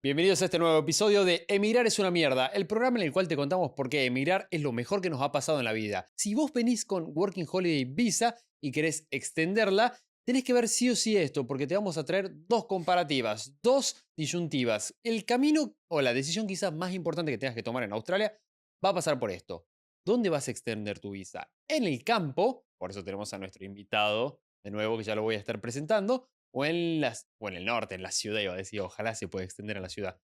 Bienvenidos a este nuevo episodio de Emigrar es una mierda, el programa en el cual te contamos por qué emigrar es lo mejor que nos ha pasado en la vida. Si vos venís con Working Holiday Visa y querés extenderla, tenés que ver sí o sí esto, porque te vamos a traer dos comparativas, dos disyuntivas. El camino o la decisión quizás más importante que tengas que tomar en Australia va a pasar por esto. ¿Dónde vas a extender tu visa? ¿En el campo? Por eso tenemos a nuestro invitado, de nuevo, que ya lo voy a estar presentando, o en el norte, en la ciudad, iba a decir, ojalá se pueda extender a la ciudad.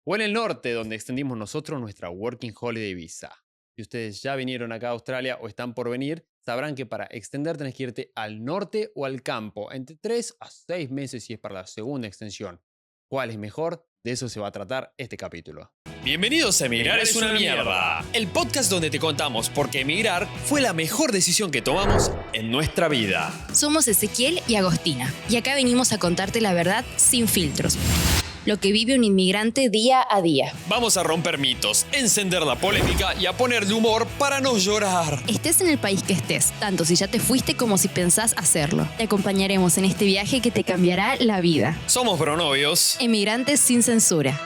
O en el norte, donde extendimos nosotros nuestra Working Holiday Visa. Si ustedes ya vinieron acá a Australia o están por venir, sabrán que para extender tenés que irte al norte o al campo, entre 3 a 6 meses si es para la segunda extensión. ¿Cuál es mejor? De eso se va a tratar este capítulo. Bienvenidos a Emigrar es una mierda, el podcast donde te contamos por qué emigrar fue la mejor decisión que tomamos en nuestra vida. Somos Ezequiel y Agostina, y acá venimos a contarte la verdad sin filtros. Lo que vive un inmigrante día a día. Vamos a romper mitos, encender la polémica y a ponerle humor para no llorar. Estés en el país que estés, tanto si ya te fuiste como si pensás hacerlo. Te acompañaremos en este viaje que te cambiará la vida. Somos bronovios. Emigrantes sin censura.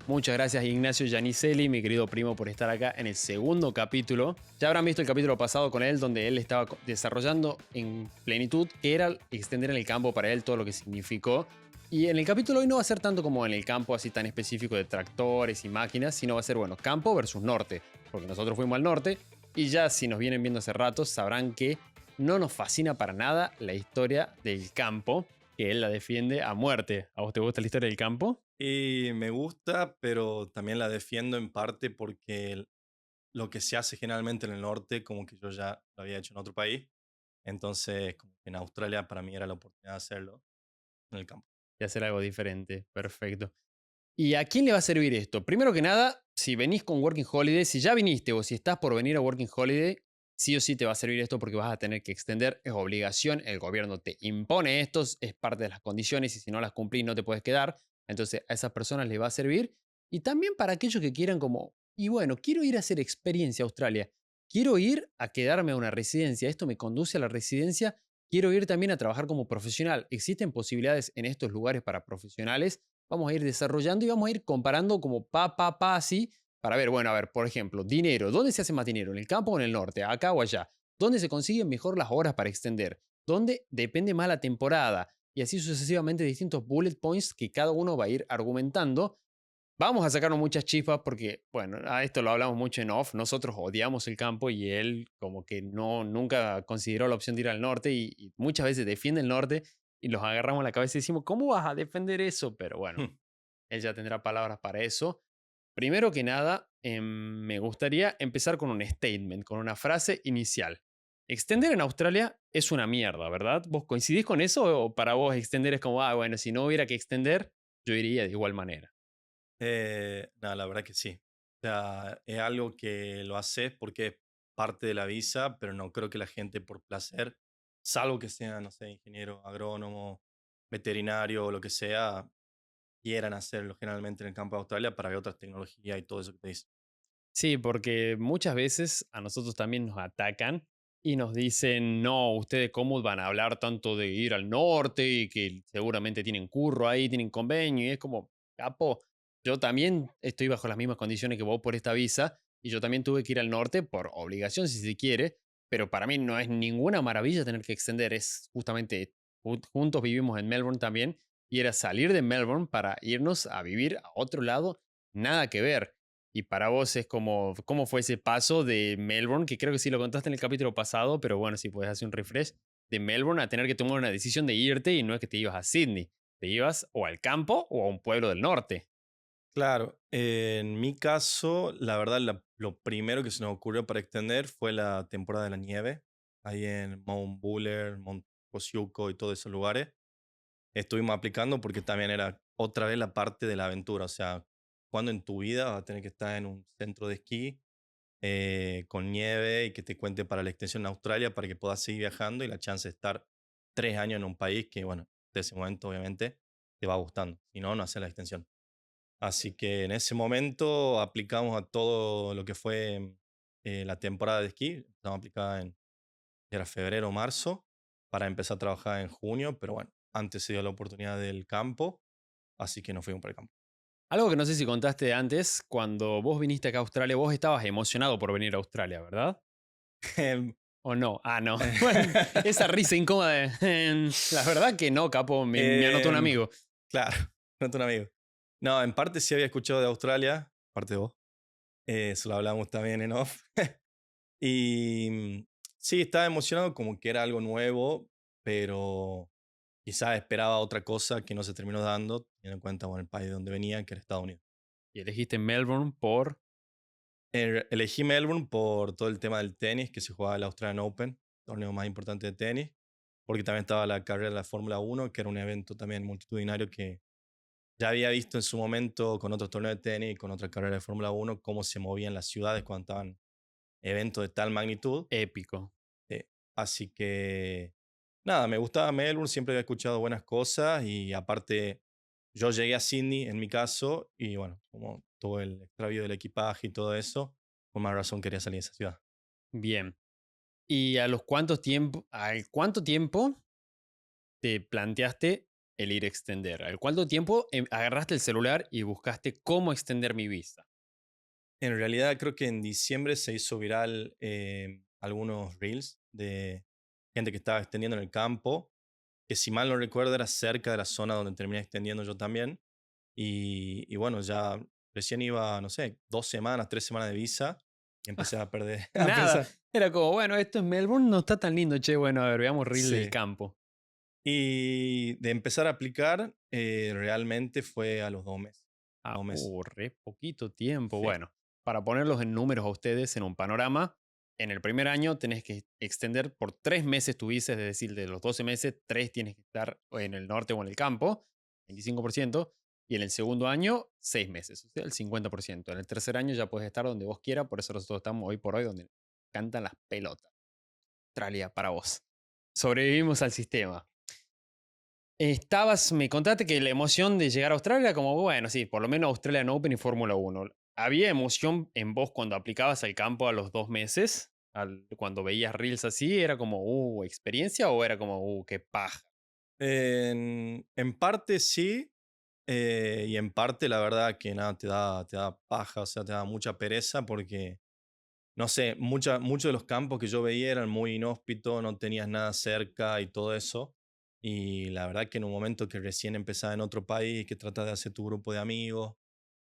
Muchas gracias Ignacio Giannicelli, mi querido primo, por estar acá en el segundo capítulo. Ya habrán visto el capítulo pasado con él, donde él estaba desarrollando en plenitud qué era extender en el campo para él, todo lo que significó. Y en el capítulo hoy no va a ser tanto como en el campo así tan específico de tractores y máquinas, sino va a ser, bueno, campo versus norte, porque nosotros fuimos al norte y ya si nos vienen viendo hace rato sabrán que no nos fascina para nada la historia del campo, que él la defiende a muerte. ¿A vos te gusta la historia del campo? Y me gusta, pero también la defiendo en parte porque lo que se hace generalmente en el norte, como que yo ya lo había hecho en otro país, entonces como que en Australia para mí era la oportunidad de hacerlo en el campo. Y hacer algo diferente. Perfecto. ¿Y a quién le va a servir esto? Primero que nada, si venís con Working Holiday, si ya viniste o si estás por venir a Working Holiday, sí o sí te va a servir esto porque vas a tener que extender, es obligación, el gobierno te impone esto, es parte de las condiciones y si no las cumplís no te puedes quedar. Entonces a esas personas les va a servir. Y también para aquellos que quieran como, y bueno, quiero ir a hacer experiencia a Australia, quiero ir a quedarme a una residencia, esto me conduce a la residencia, quiero ir también a trabajar como profesional. Existen posibilidades en estos lugares para profesionales. Vamos a ir desarrollando y vamos a ir comparando como así para ver, bueno, a ver, por ejemplo, dinero. ¿Dónde se hace más dinero? ¿En el campo o en el norte? ¿Acá o allá? ¿Dónde se consiguen mejor las horas para extender? ¿Dónde depende más la temporada? Y así sucesivamente distintos bullet points que cada uno va a ir argumentando. Vamos a sacarnos muchas chispas porque, bueno, a esto lo hablamos mucho en off. Nosotros odiamos el campo y él como que no, nunca consideró la opción de ir al norte y muchas veces defiende el norte y los agarramos la cabeza y decimos, ¿cómo vas a defender eso? Pero bueno, él ya tendrá palabras para eso. Primero que nada, me gustaría empezar con un statement, con una frase inicial. Extender en Australia es una mierda, ¿verdad? ¿Vos coincidís con eso o para vos extender es como, bueno, si no hubiera que extender, yo iría de igual manera? No, la verdad que sí. O sea, es algo que lo haces porque es parte de la visa, pero no creo que la gente por placer, salvo que sea, no sé, ingeniero, agrónomo, veterinario o lo que sea, quieran hacerlo generalmente en el campo de Australia para ver otras tecnologías y todo eso que te dice. Sí, porque muchas veces a nosotros también nos atacan y nos dicen, no, ustedes cómo van a hablar tanto de ir al norte y que seguramente tienen curro ahí, tienen convenio y es como, capo, yo también estoy bajo las mismas condiciones que vos por esta visa y yo también tuve que ir al norte por obligación si se quiere, pero para mí no es ninguna maravilla tener que extender, es justamente, juntos vivimos en Melbourne también y era salir de Melbourne para irnos a vivir a otro lado, nada que ver. Y para vos es como, ¿cómo fue ese paso de Melbourne? Que creo que sí lo contaste en el capítulo pasado, pero bueno, si puedes hacer un refresh, de Melbourne a tener que tomar una decisión de irte y no es que te ibas a Sydney, te ibas o al campo o a un pueblo del norte. Claro, en mi caso, la verdad, lo primero que se nos ocurrió para extender fue la temporada de la nieve, ahí en Mount Buller, Mount Kosciuszko y todos esos lugares. Estuvimos aplicando porque también era otra vez la parte de la aventura, o sea, cuando en tu vida vas a tener que estar en un centro de esquí con nieve y que te cuente para la extensión en Australia para que puedas seguir viajando y la chance de estar 3 años en un país que, bueno, de ese momento obviamente te va gustando, si no, no haces la extensión. Así que en ese momento aplicamos a todo lo que fue la temporada de esquí. Estamos aplicada en era febrero o marzo para empezar a trabajar en junio, pero bueno, antes se dio la oportunidad del campo, así que nos fuimos para el campo. Algo que no sé si contaste antes, cuando vos viniste acá a Australia, vos estabas emocionado por venir a Australia, ¿verdad? Em, ¿O no? Ah, no. Bueno, esa risa incómoda de, la verdad que no, capo, me anotó un em, amigo. claro, no un amigo. No, en parte sí había escuchado de Australia, parte de vos. Eso lo hablamos también en off. Y sí, estaba emocionado como que era algo nuevo, pero quizás esperaba otra cosa que no se terminó dando, teniendo en cuenta bueno, el país de donde venía, que era Estados Unidos. Y elegiste Melbourne por... Elegí Melbourne por todo el tema del tenis, que se jugaba el Australian Open, torneo más importante de tenis, porque también estaba la carrera de la Fórmula 1, que era un evento también multitudinario que ya había visto en su momento con otros torneos de tenis, con otras carreras de Fórmula 1, cómo se movían las ciudades cuando estaban eventos de tal magnitud. Épico. Así que, nada, me gustaba Melbourne, siempre había escuchado buenas cosas y aparte yo llegué a Sydney en mi caso y bueno, como todo el extravío del equipaje y todo eso, por más razón quería salir de esa ciudad. Bien. ¿Y a los cuántos tiempo, al cuánto tiempo te planteaste el ir a extender? ¿Al cuánto tiempo agarraste el celular y buscaste cómo extender mi visa? En realidad creo que en diciembre se hizo viral algunos reels de gente que estaba extendiendo en el campo, que si mal no recuerdo era cerca de la zona donde terminé extendiendo yo también. Y bueno, ya recién iba, no sé, 2 semanas, 3 semanas de visa y empecé a perder, a Nada. pensar, Era como, bueno, esto en Melbourne no está tan lindo, che. Bueno, a ver, veamos reel del sí. campo. Y de empezar a aplicar, realmente fue a los 2 meses. Ah, 2 meses, re poquito tiempo. sí. Bueno, para ponerlos en números a ustedes en un panorama, en el primer año tenés que extender por 3 meses tu visa, es decir, de los 12 meses, 3 tienes que estar o en el norte o en el campo, 25%, y en el segundo año, 6 meses, o sea, el 50%. En el tercer año ya puedes estar donde vos quieras, por eso nosotros estamos hoy por hoy donde cantan las pelotas. Australia, para vos. Sobrevivimos al sistema. Me contaste que la emoción de llegar a Australia era como, bueno, sí, por lo menos Australian Open y Fórmula 1. ¿Había emoción en vos cuando aplicabas al campo a los 2 meses? Cuando veías reels así, ¿era como, experiencia o era como, qué paja? En parte sí, y en parte la verdad que nada, te da paja, o sea, te da mucha pereza porque, no sé, muchos de los campos que yo veía eran muy inhóspitos, no tenías nada cerca y todo eso. Y la verdad que en un momento que recién empezaba en otro país, que tratas de hacer tu grupo de amigos,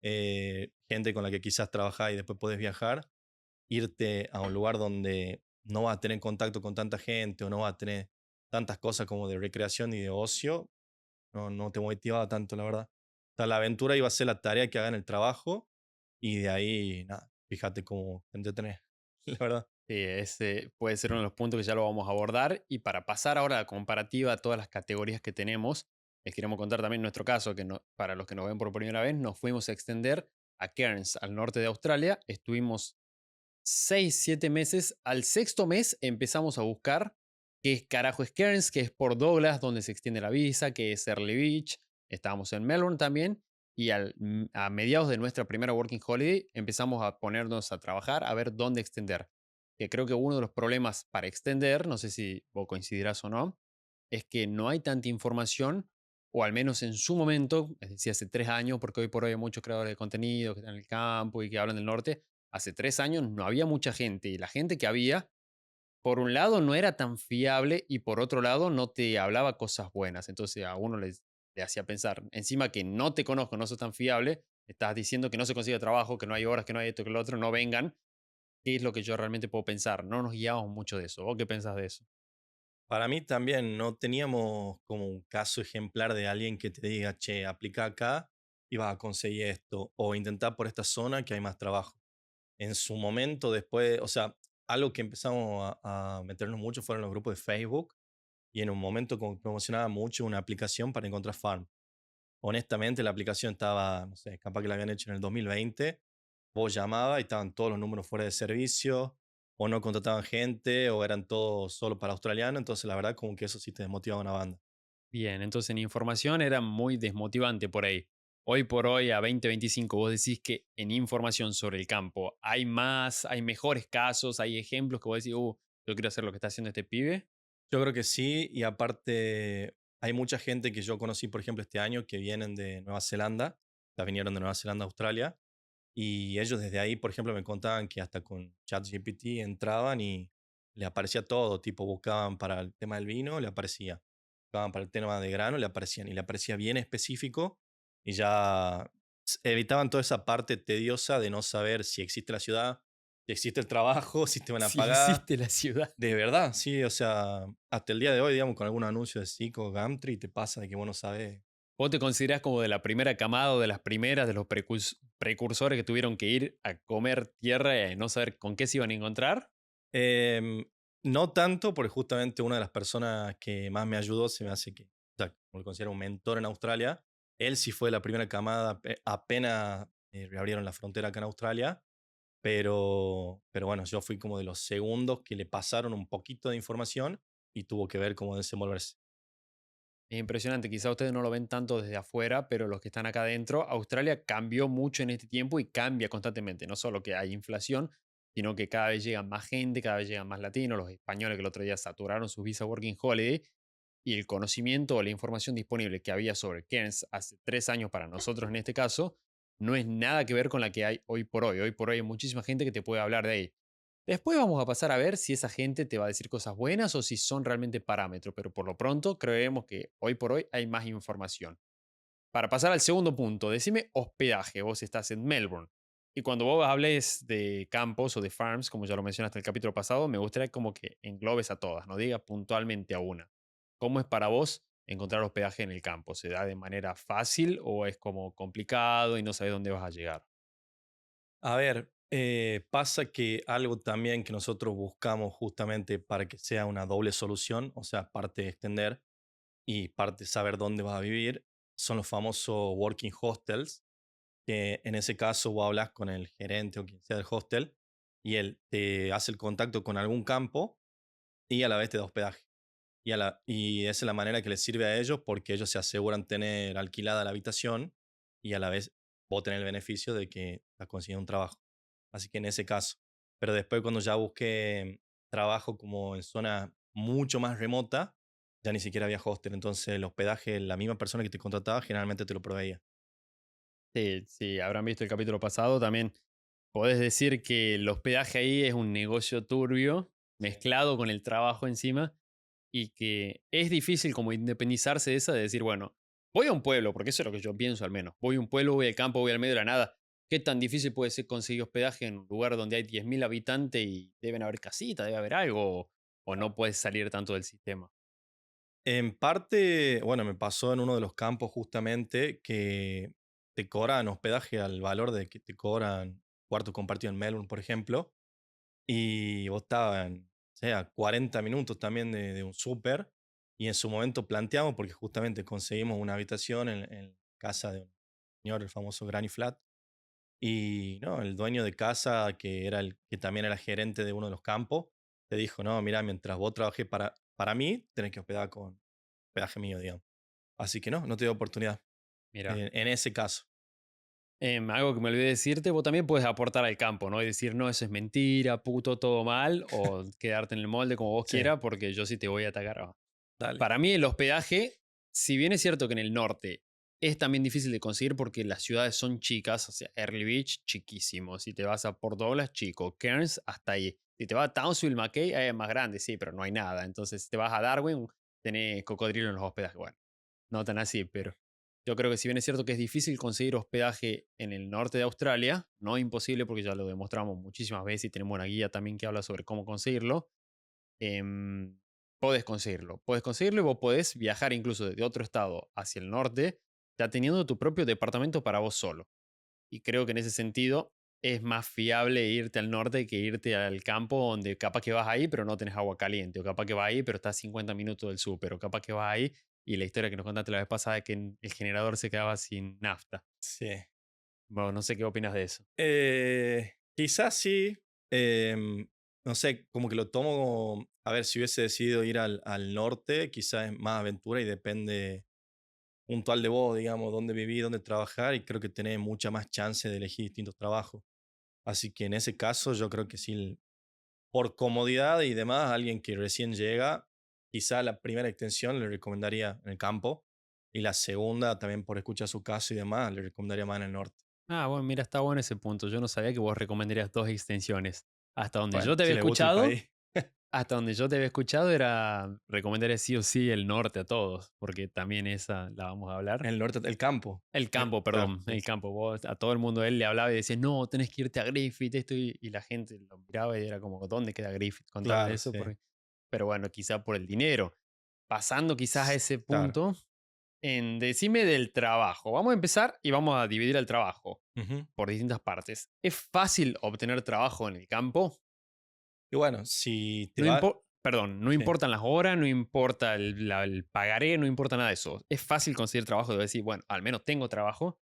gente con la que quizás trabajás y después puedes viajar, irte a un lugar donde no vas a tener contacto con tanta gente o no vas a tener tantas cosas como de recreación y de ocio, no te motivaba tanto, la verdad. O sea, la aventura iba a ser la tarea que haga en el trabajo y de ahí, nada, fíjate cómo te entretenés, la verdad. Sí, ese puede ser uno de los puntos que ya lo vamos a abordar. Y para pasar ahora a la comparativa a todas las categorías que tenemos, les queremos contar también nuestro caso, que para los que nos ven por primera vez, nos fuimos a extender a Cairns, al norte de Australia. Estuvimos 6, 7 meses. Al sexto mes empezamos a buscar qué es carajo es Cairns, que es por Douglas, donde se extiende la visa, que es Early Beach. Estábamos en Melbourne también. Y a mediados de nuestra primera Working Holiday empezamos a ponernos a trabajar a ver dónde extender. Que creo que uno de los problemas para extender, no sé si vos coincidirás o no, es que no hay tanta información, o al menos en su momento, es decir, hace 3 años, porque hoy por hoy hay muchos creadores de contenido que están en el campo y que hablan del norte. Hace 3 años no había mucha gente y la gente que había, por un lado, no era tan fiable y por otro lado, no te hablaba cosas buenas. Entonces a uno le hacía pensar, encima que no te conozco, no sos tan fiable, estás diciendo que no se consigue trabajo, que no hay horas, que no hay esto, que lo otro, no vengan. ¿Qué es lo que yo realmente puedo pensar? No nos guiamos mucho de eso. ¿Vos qué pensás de eso? Para mí también no teníamos como un caso ejemplar de alguien que te diga, che, aplica acá y vas a conseguir esto, o intentar por esta zona que hay más trabajo. En su momento, después, o sea, algo que empezamos a meternos mucho fueron los grupos de Facebook y en un momento como que promocionaba mucho una aplicación para encontrar farm. Honestamente, la aplicación estaba, no sé, capaz que la habían hecho en el 2020. Vos llamabas y estaban todos los números fuera de servicio, o no contrataban gente, o eran todos solo para australianos. Entonces, la verdad, como que eso sí te desmotivaba una banda. Bien, entonces en información era muy desmotivante por ahí. Hoy por hoy, a 2025, vos decís que en información sobre el campo hay más, hay mejores casos, hay ejemplos que vos decís, yo quiero hacer lo que está haciendo este pibe. Yo creo que sí, y aparte hay mucha gente que yo conocí, por ejemplo, este año que vienen de Nueva Zelanda, o sea, vinieron de Nueva Zelanda a Australia, y ellos desde ahí, por ejemplo, me contaban que hasta con ChatGPT entraban y le aparecía todo, tipo buscaban para el tema del vino, le aparecía, buscaban para el tema de grano, le aparecían, y le aparecía bien específico, y ya evitaban toda esa parte tediosa de no saber si existe la ciudad, si existe el trabajo, si te van a Si pagar. existe la ciudad. De verdad, sí, o sea, hasta el día de hoy, digamos, con algún anuncio de Zico, Gumtree, te pasa de que vos no sabes. ¿Vos te considerás como de la primera camada o de las primeras, de los precursores que tuvieron que ir a comer tierra y no saber con qué se iban a encontrar? Em, no tanto, porque justamente una de las personas que más me ayudó se me hace que, o sea, como lo considero un mentor en Australia, él sí fue la primera camada, apenas reabrieron la frontera acá en Australia, pero bueno, yo fui como de los segundos que le pasaron un poquito de información y tuvo que ver cómo desenvolverse. Es impresionante, quizá ustedes no lo ven tanto desde afuera, pero los que están acá adentro, Australia cambió mucho en este tiempo y cambia constantemente. No solo que hay inflación, sino que cada vez llega más gente, cada vez llegan más latinos, los españoles que el otro día saturaron sus visa Working Holiday y el conocimiento o la información disponible que había sobre Cairns hace 3 años para nosotros en este caso, no es nada que ver con la que hay hoy por hoy. Hoy por hoy hay muchísima gente que te puede hablar de ahí. Después vamos a pasar a ver si esa gente te va a decir cosas buenas o si son realmente parámetros, pero por lo pronto creemos que hoy por hoy hay más información. Para pasar al segundo punto, decime hospedaje. Vos estás en Melbourne. Y cuando vos hables de campos o de farms, como ya lo mencionaste en el capítulo pasado, me gustaría como que englobes a todas, no digas puntualmente a una. ¿Cómo es para vos encontrar hospedaje en el campo? ¿Se da de manera fácil o es como complicado y no sabes dónde vas a llegar? A ver, pasa que algo también que nosotros buscamos justamente para que sea una doble solución, o sea, parte de extender y parte saber dónde vas a vivir, son los famosos working hostels, que en ese caso vos hablas con el gerente o quien sea del hostel y él te hace el contacto con algún campo y a la vez te da hospedaje. Y esa es la manera que les sirve a ellos porque ellos se aseguran tener alquilada la habitación y a la vez vos tenés el beneficio de que has conseguido un trabajo. Así que en ese caso. Pero después cuando ya busqué trabajo como en zona mucho más remota, ya ni siquiera había hostel. Entonces el hospedaje, la misma persona que te contrataba generalmente te lo proveía. Sí, sí, habrán visto el capítulo pasado. También podés decir que el hospedaje ahí es un negocio turbio, Sí. mezclado con el trabajo encima, y que es difícil como independizarse de esa, de decir, bueno, voy a un pueblo, porque eso es lo que yo pienso al menos. Voy a un pueblo, voy al campo, voy al medio de la nada. ¿Qué tan difícil puede ser conseguir hospedaje en un lugar donde hay 10.000 habitantes y deben haber casitas, debe haber algo, o no puedes salir tanto del sistema? En parte, bueno, me pasó en uno de los campos justamente que te cobran hospedaje al valor de que te cobran cuarto compartido en Melbourne, por ejemplo, y vos estabas en, o sea, 40 minutos también de un súper, y en su momento planteamos, porque justamente conseguimos una habitación en casa de un señor, el famoso Granny Flat, y no, el dueño de casa, que era el que también era gerente de uno de los campos, te dijo, no, mira, mientras vos trabajés para mí, tenés que hospedar con hospedaje mío, digamos. Así que no, no te dio oportunidad Mira. en ese caso. Algo que me olvidé decirte, vos también puedes aportar al campo, ¿no? Y decir, no, eso es mentira, puto, todo mal, o quedarte en el molde como vos Sí, quieras, porque yo sí te voy a atacar. dale. Para mí el hospedaje, si bien es cierto que en el norte es también difícil de conseguir porque las ciudades son chicas, o sea, Early Beach, chiquísimo. Si te vas a Port Douglas, chico. Cairns, hasta ahí. Si te vas a Townsville, McKay, ahí es más grande, sí, pero no hay nada. Entonces, si te vas a Darwin, tenés cocodrilo en los hospedajes. Bueno, no tan así, pero yo creo que si bien es cierto que es difícil conseguir hospedaje en el norte de Australia, no imposible porque ya lo demostramos muchísimas veces y tenemos una guía también que habla sobre cómo conseguirlo, em, podés conseguirlo y vos podés viajar incluso desde otro estado hacia el norte, ya teniendo tu propio departamento para vos solo. Y creo que en ese sentido es más fiable irte al norte que irte al campo donde capaz que vas ahí pero no tenés agua caliente, o capaz que vas ahí pero estás 50 minutos del súper, o capaz que vas ahí y la historia que nos contaste la vez pasada es que el generador se quedaba sin nafta. Sí. Bueno, no sé qué opinas de eso. Quizás sí. No sé, como que lo tomo. A ver, si hubiese decidido ir al norte, quizás es más aventura y depende puntual de vos, digamos, dónde vivir, dónde trabajar, y creo que tenés mucha más chance de elegir distintos trabajos. Así que en ese caso, yo creo que sí, por comodidad y demás, alguien que recién llega, quizá la primera extensión le recomendaría en el campo y la segunda también por escuchar su caso y demás, le recomendaría más en el norte. Ah, bueno, mira, está bueno ese punto. Yo no sabía que vos recomendarías 2 extensiones. Hasta donde Bueno, yo te si había le gusta el escuchado país, hasta donde yo te había escuchado era recomendaría sí o sí el norte a todos, porque también esa la vamos a hablar. en el norte, el campo. El campo, Claro, perdón, sí. el campo. Vos, a todo el mundo él le hablaba y decía, no, tenés que irte a Griffith, esto, y la gente lo miraba y era como, ¿dónde queda Griffith? Contame Claro, eso. sí. Pero bueno, quizá por el dinero. Pasando quizás a ese Claro. punto, decime del trabajo. Vamos a empezar y vamos a dividir el trabajo Ujú. por distintas partes. ¿Es fácil obtener trabajo en el campo? Y bueno, si te No va, perdón, no sí. importan las horas, no importa el pagaré, no importa nada de eso. Es fácil conseguir trabajo, de decir, bueno, al menos tengo trabajo.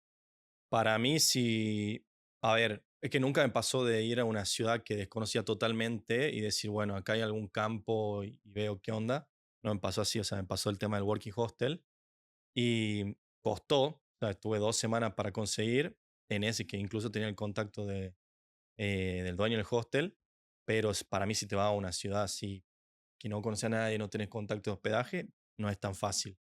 Para mí, si, a ver, es que nunca me pasó de ir a una ciudad que desconocía totalmente y decir, bueno, acá hay algún campo y veo qué onda. No me pasó así, o sea, me pasó el tema del working hostel y costó, o sea, estuve 2 semanas para conseguir en ese que incluso tenía el contacto del dueño del hostel, pero para mí si te vas a una ciudad así que no conoces a nadie, no tenés contacto de hospedaje, no es tan fácil.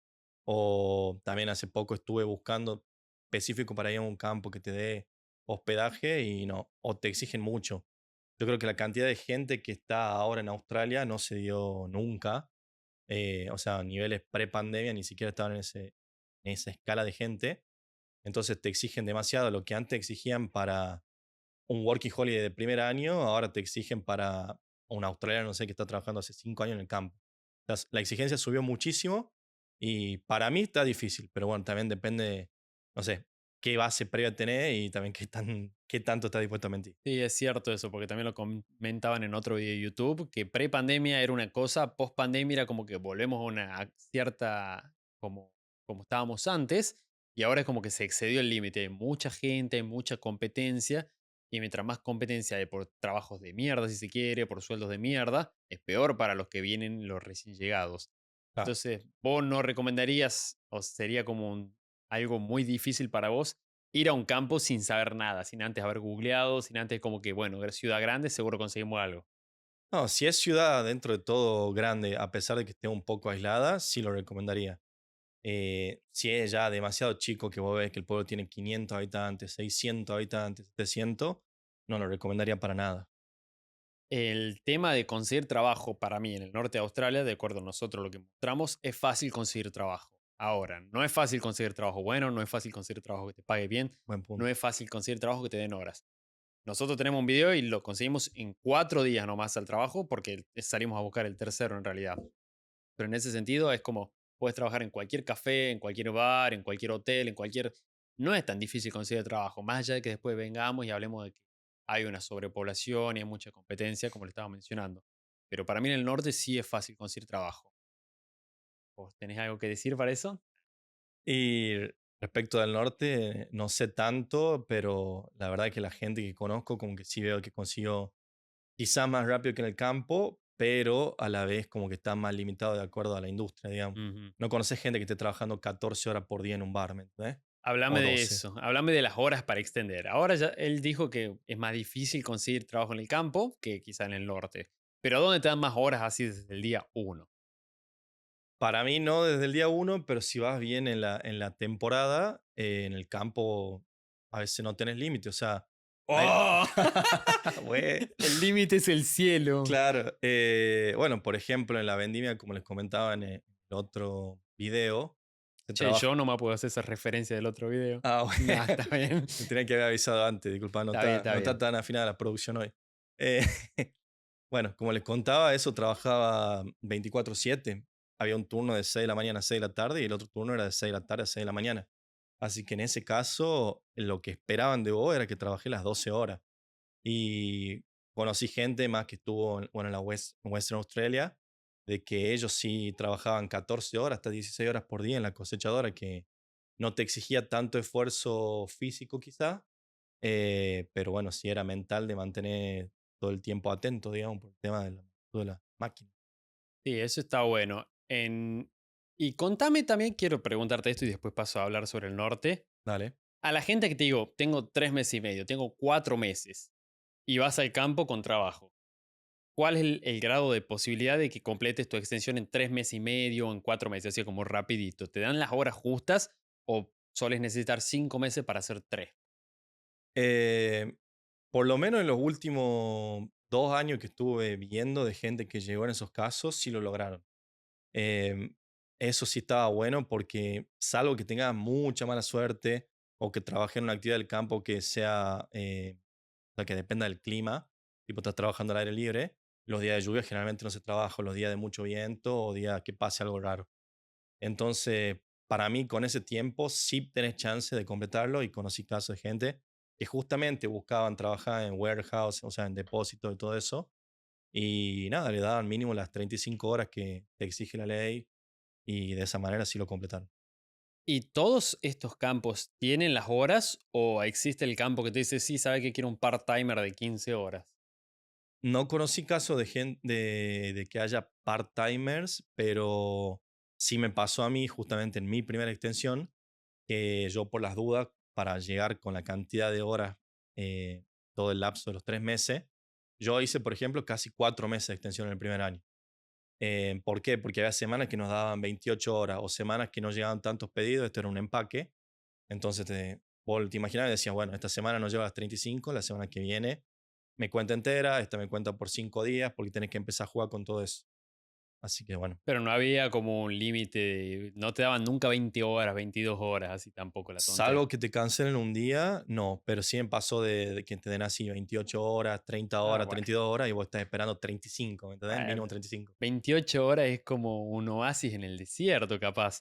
O también hace poco estuve buscando específico para ir a un campo que te dé hospedaje y no, o te exigen mucho. Yo creo que la cantidad de gente que está ahora en Australia no se dio nunca. O sea, a niveles pre-pandemia ni siquiera estaban en esa escala de gente. Entonces te exigen demasiado. Lo que antes exigían para un working holiday de primer año, ahora te exigen para un australiano, no sé, que está trabajando hace 5 años en el campo. La exigencia subió muchísimo y para mí está difícil, pero bueno, también depende, no sé, qué base previa tenés y también qué tanto estás dispuesto a mentir. Sí, es cierto eso, porque también lo comentaban en otro video de YouTube, que pre-pandemia era una cosa, post-pandemia era como que volvemos a una cierta, como estábamos antes, y ahora es como que se excedió el límite. Hay mucha gente, hay mucha competencia, y mientras más competencia hay por trabajos de mierda, si se quiere, por sueldos de mierda, es peor para los que vienen, los recién llegados. Claro. Entonces, vos no recomendarías, o sería como algo muy difícil para vos ir a un campo sin saber nada, sin antes haber googleado, sin antes como que, bueno, es ciudad grande, seguro conseguimos algo. No, si es ciudad dentro de todo grande, a pesar de que esté un poco aislada, sí lo recomendaría. Si es ya demasiado chico que vos ves que el pueblo tiene 500 habitantes, 600 habitantes, 700, no lo recomendaría para nada. El tema de conseguir trabajo para mí en el norte de Australia, de acuerdo a nosotros lo que mostramos, es fácil conseguir trabajo. Ahora, no es fácil conseguir trabajo bueno, no es fácil conseguir trabajo que te pague bien, Buen no punto. es fácil conseguir trabajo que te den horas. Nosotros tenemos un video y lo conseguimos en 4 días nomás al trabajo porque salimos a buscar el tercero en realidad. Pero en ese sentido es como, puedes trabajar en cualquier café, en cualquier bar, en cualquier hotel, en cualquier... No es tan difícil conseguir trabajo, más allá de que después vengamos y hablemos de que hay una sobrepoblación y hay mucha competencia, como le estaba mencionando. Pero para mí en el norte sí es fácil conseguir trabajo. ¿Vos tenés algo que decir para eso? Y respecto del norte, no sé tanto, pero la verdad que la gente que conozco, como que sí veo que consiguió quizá más rápido que en el campo, pero a la vez como que está más limitado de acuerdo a la industria, digamos. Ujú. No conoces gente que esté trabajando 14 horas por día en un bar, ¿me entendés? Háblame O de 12. eso, háblame de las horas para extender. Ahora ya él dijo que es más difícil conseguir trabajo en el campo que quizá en el norte. Pero ¿a dónde te dan más horas así desde el día uno? Para mí no desde el día uno, pero si vas bien en la temporada, en el campo a veces no tenés límite. O sea, hay... ¡Oh! Güey. El límite es el cielo. Claro. Bueno, por ejemplo, en la vendimia, como les comentaba en el otro video, se Che, trabaja. yo no me puedo hacer esa referencia del otro video. Ah, Nah, bueno. está bien. Me tenía que haber avisado antes, disculpa, Está bien, está no está bien. tan afinada la producción hoy. Eh, bueno, como les contaba, eso trabajaba 24/7. Había un turno de 6 de la mañana a 6 de la tarde y el otro turno era de 6 de la tarde a 6 de la mañana. Así que en ese caso, lo que esperaban de vos era que trabajé las 12 horas. Y conocí gente más que estuvo bueno, en en Western Australia, de que ellos sí trabajaban 14 horas, hasta 16 horas por día en la cosechadora, que no te exigía tanto esfuerzo físico quizá, pero bueno, sí era mental de mantener todo el tiempo atento, digamos, por el tema de la máquina. Sí, eso está bueno. Y contame también, quiero preguntarte esto y después paso a hablar sobre el norte. Dale. A la gente que te digo, tengo 3 meses y medio, tengo 4 meses y vas al campo con trabajo. ¿cuál es el grado de posibilidad de que completes tu extensión en 3 meses y medio o en 4 meses? Así como rapidito. ¿Te dan las horas justas o soles necesitar 5 meses para hacer tres? Eh, por lo menos en los últimos 2 años que estuve viendo de gente que llegó en esos casos, sí lo lograron. Em, Eso sí estaba bueno porque salvo que tenga mucha mala suerte o que trabaje en una actividad del campo que sea, o sea, que dependa del clima, tipo estás trabajando al aire libre, los días de lluvia generalmente no se trabaja, los días de mucho viento o días que pase algo raro. Entonces, para mí, con ese tiempo sí tenés chance de completarlo y conocí casos de gente que justamente buscaban trabajar en warehouse, o sea, en depósito y todo eso. Y nada, le daban mínimo las 35 horas que te exige la ley y de esa manera sí lo completaron. ¿Y todos estos campos tienen las horas o existe el campo que te dice, sí, sabe que quiero un part-timer de 15 horas? No conocí casos de, de que haya part-timers, pero sí me pasó a mí justamente en mi primera extensión que yo por las dudas, para llegar con la cantidad de horas, todo el lapso de los 3 meses, yo hice, por ejemplo, casi 4 meses de extensión en el primer año. ¿Por qué? Porque había semanas que nos daban 28 horas o semanas que no llegaban tantos pedidos, esto era un empaque. Entonces vos te imaginabas y decías, bueno, esta semana no lleva las 35, la semana que viene me cuenta entera, esta me cuenta por 5 días porque tenés que empezar a jugar con todo eso. Así que bueno. Pero no había como un límite, no te daban nunca 20 horas, 22 horas, así tampoco la tontera. Salvo que te cancelen un día, no, pero sí me pasó de que te den así 28 horas, 30 Ah, horas, bueno. 32 horas y vos estás esperando 35, ¿me entendés? Bueno, Mínimo 35. 28 horas es como un oasis en el desierto, capaz.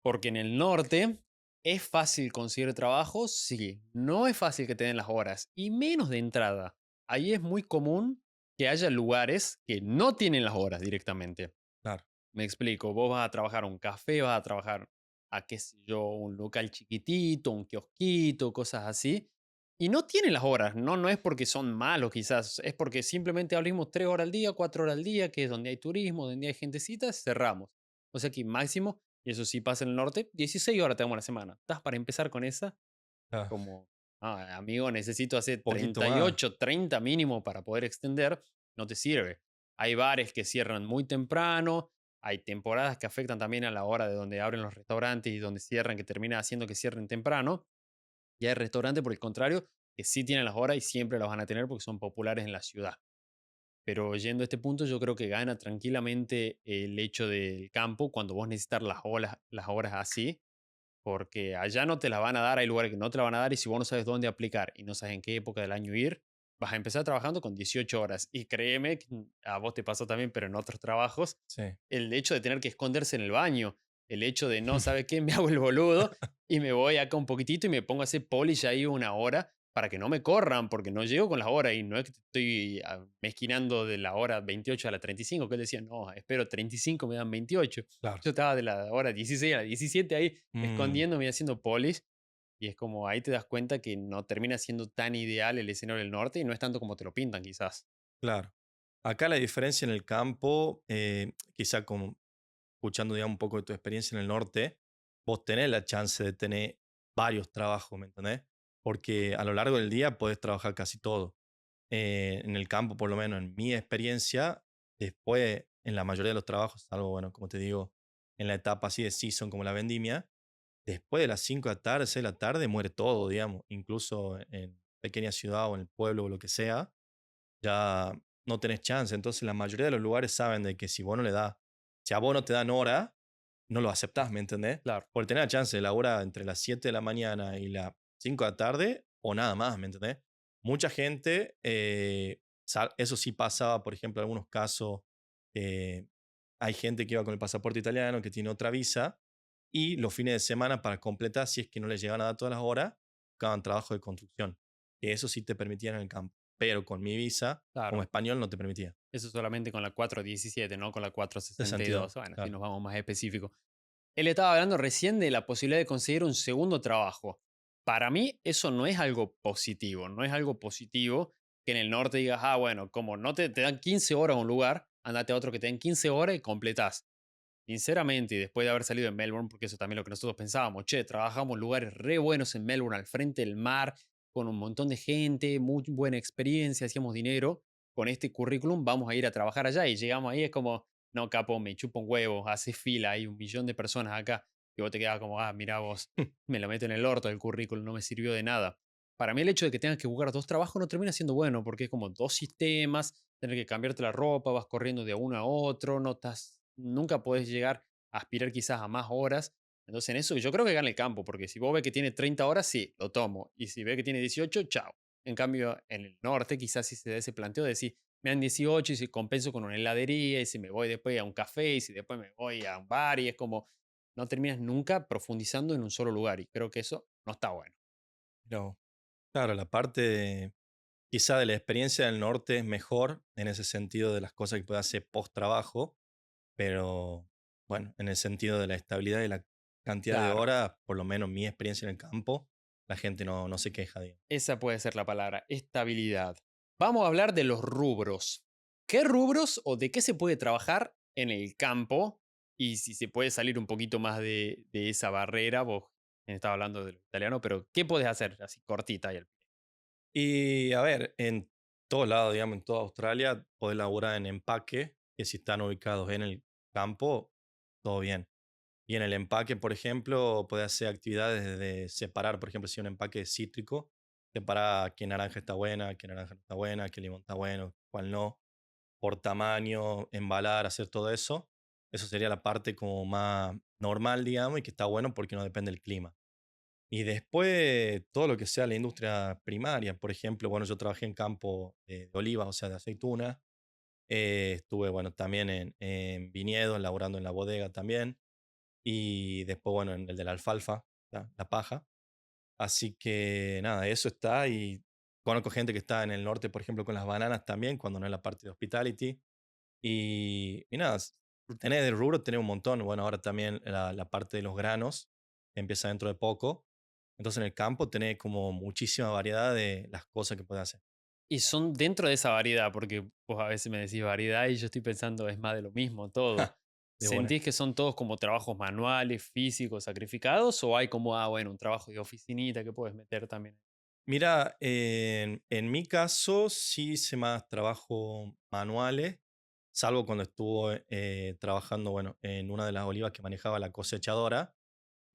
Porque en el norte es fácil conseguir trabajo, sí. No es fácil que te den las horas. Y menos de entrada. Ahí es muy común que haya lugares que no tienen las horas directamente. Claro, Me explico, vos vas a trabajar a un café, vas a trabajar a, qué sé yo, un local chiquitito, un kiosquito, cosas así. Y no tienen las horas, no es porque son malos quizás, es porque simplemente abrimos 3 horas al día, 4 horas al día, que es donde hay turismo, donde hay gentecita, cerramos. O sea que máximo, y eso sí pasa en el norte, 16 horas tenemos a la semana. ¿Estás para empezar con esa? claro. Como, "Ah, amigo, necesito hacer Poquito treinta y más, ocho 30 mínimo para poder extender", no te sirve. Hay bares que cierran muy temprano, hay temporadas que afectan también a la hora de donde abren los restaurantes y donde cierran, que termina haciendo que cierren temprano. Y hay restaurantes, por el contrario, que sí tienen las horas y siempre las van a tener porque son populares en la ciudad. Pero yendo a este punto, yo creo que gana tranquilamente el hecho del campo cuando vos necesitas las horas así, porque allá no te la van a dar, hay lugares que no te la van a dar y si vos no sabes dónde aplicar y no sabes en qué época del año ir, vas a empezar trabajando con 18 horas. Y créeme, que a vos te pasó también, pero en otros trabajos, sí, el hecho de tener que esconderse en el baño, el hecho de no, ¿sabe qué? Me hago el boludo y me voy acá un poquitito y me pongo a hacer polish ahí una hora para que no me corran, porque no llego con las horas y no es que te estoy mezquinando de la hora 28 a la 35, que él decía, no, espero 35, me dan 28. claro. Yo estaba de la hora 16 a la 17 ahí Mm, escondiéndome y haciendo polish. Y es como ahí te das cuenta que no termina siendo tan ideal el escenario del norte y no es tanto como te lo pintan, quizás. claro. Acá la diferencia en el campo, quizá como escuchando digamos, un poco de tu experiencia en el norte, vos tenés la chance de tener varios trabajos, ¿me entendés? Porque a lo largo del día podés trabajar casi todo. En el campo, por lo menos en mi experiencia, después, en la mayoría de los trabajos, salvo, bueno, como te digo, en la etapa así de season como la vendimia, después de las 5 de la tarde, 6 de la tarde, muere todo, digamos, incluso en pequeña ciudad o en el pueblo o lo que sea, ya no tenés chance. Entonces, la mayoría de los lugares saben de que si vos no le das, si a vos no te dan hora, no lo aceptás, ¿me entendés? Claro. Por tener la chance de la hora entre las 7 de la mañana y las 5 de la tarde o nada más, ¿me entendés? Mucha gente, eso sí pasaba, por ejemplo, en algunos casos, hay gente que iba con el pasaporte italiano que tiene otra visa y los fines de semana para completar, si es que no les llegaban a dar todas las horas, buscaban trabajo de construcción. Que eso sí te permitían en el campo. Pero con mi visa, como Claro. español, no te permitía. Eso solamente con la 417, no con la De sentido, 462. Bueno, si claro. nos vamos más específico. Él estaba hablando recién de la posibilidad de conseguir un segundo trabajo. Para mí, eso no es algo positivo. No es algo positivo que en el norte digas, ah, bueno, como no te dan 15 horas a un lugar, andate a otro que te den 15 horas y completás. Sinceramente, y después de haber salido de Melbourne, porque eso también es lo que nosotros pensábamos, che, trabajamos en lugares re buenos en Melbourne, al frente del mar, con un montón de gente, muy buena experiencia, hacíamos dinero, con este currículum vamos a ir a trabajar allá. Y llegamos ahí, es como, no, capo, me chupo un huevo, hace fila, hay 1 millón de personas acá. Y vos te quedás como, ah, mira vos, me lo meto en el orto del currículum, no me sirvió de nada. Para mí el hecho de que tengas que buscar 2 trabajos no termina siendo bueno, porque es como 2 sistemas, tener que cambiarte la ropa, vas corriendo de uno a otro, no estás, nunca podés llegar a aspirar quizás a más horas. Entonces en eso yo creo que gana el campo, porque si vos ves que tiene 30 horas, sí, lo tomo. Y si ves que tiene 18, chao. En cambio, en el norte quizás sí se da ese planteo de decir, me dan 18 y si compenso con una heladería y si me voy después a un café y si después me voy a un bar y es como, no terminas nunca profundizando en un solo lugar y creo que eso no está bueno. Pero, claro, la parte quizá de la experiencia del norte es mejor en ese sentido de las cosas que puede hacer post trabajo, pero bueno, en el sentido de la estabilidad y la cantidad de Claro, horas, por lo menos mi experiencia en el campo, la gente no se queja, digamos. esa puede ser la palabra, estabilidad. Vamos a hablar de los rubros. ¿Qué rubros o de qué se puede trabajar en el campo? Y si se puede salir un poquito más de esa barrera, vos estabas hablando del italiano, pero ¿qué puedes hacer así cortita y al pie? Y a ver, en todos lados, digamos, en toda Australia, podés laburar en empaque, que si están ubicados en el campo, todo bien. Y en el empaque, por ejemplo, puede hacer actividades de separar, por ejemplo, si un empaque es cítrico, separar qué naranja está buena, qué naranja no está buena, qué limón está bueno, cuál no, por tamaño, embalar, hacer todo eso. Eso sería la parte como más normal, digamos, y que está bueno porque no depende del clima. Y después todo lo que sea la industria primaria, por ejemplo, bueno, yo trabajé en campo de oliva, o sea, de aceituna. Estuve, bueno, también en viñedos, laborando en la bodega también. Y después, bueno, en el de la alfalfa, la paja. Así que nada, eso está. Y conozco gente que está en el norte, por ejemplo, con las bananas también, cuando no es la parte de hospitality. Y nada, tenés de rubro, tenés un montón. Bueno, ahora también la parte de los granos, que empieza dentro de poco. Entonces en el campo tenés como muchísima variedad de las cosas que puedes hacer. Y son dentro de esa variedad, porque vos a veces me decís variedad y yo estoy pensando es más de lo mismo todo. De buena. ¿Sentís que son todos como trabajos manuales, físicos, sacrificados? ¿O hay como, ah, bueno, un trabajo de oficinita que puedes meter también? Mira, en mi caso sí hice más trabajo manuales, salvo cuando estuvo trabajando, bueno, en una de las olivas que manejaba la cosechadora,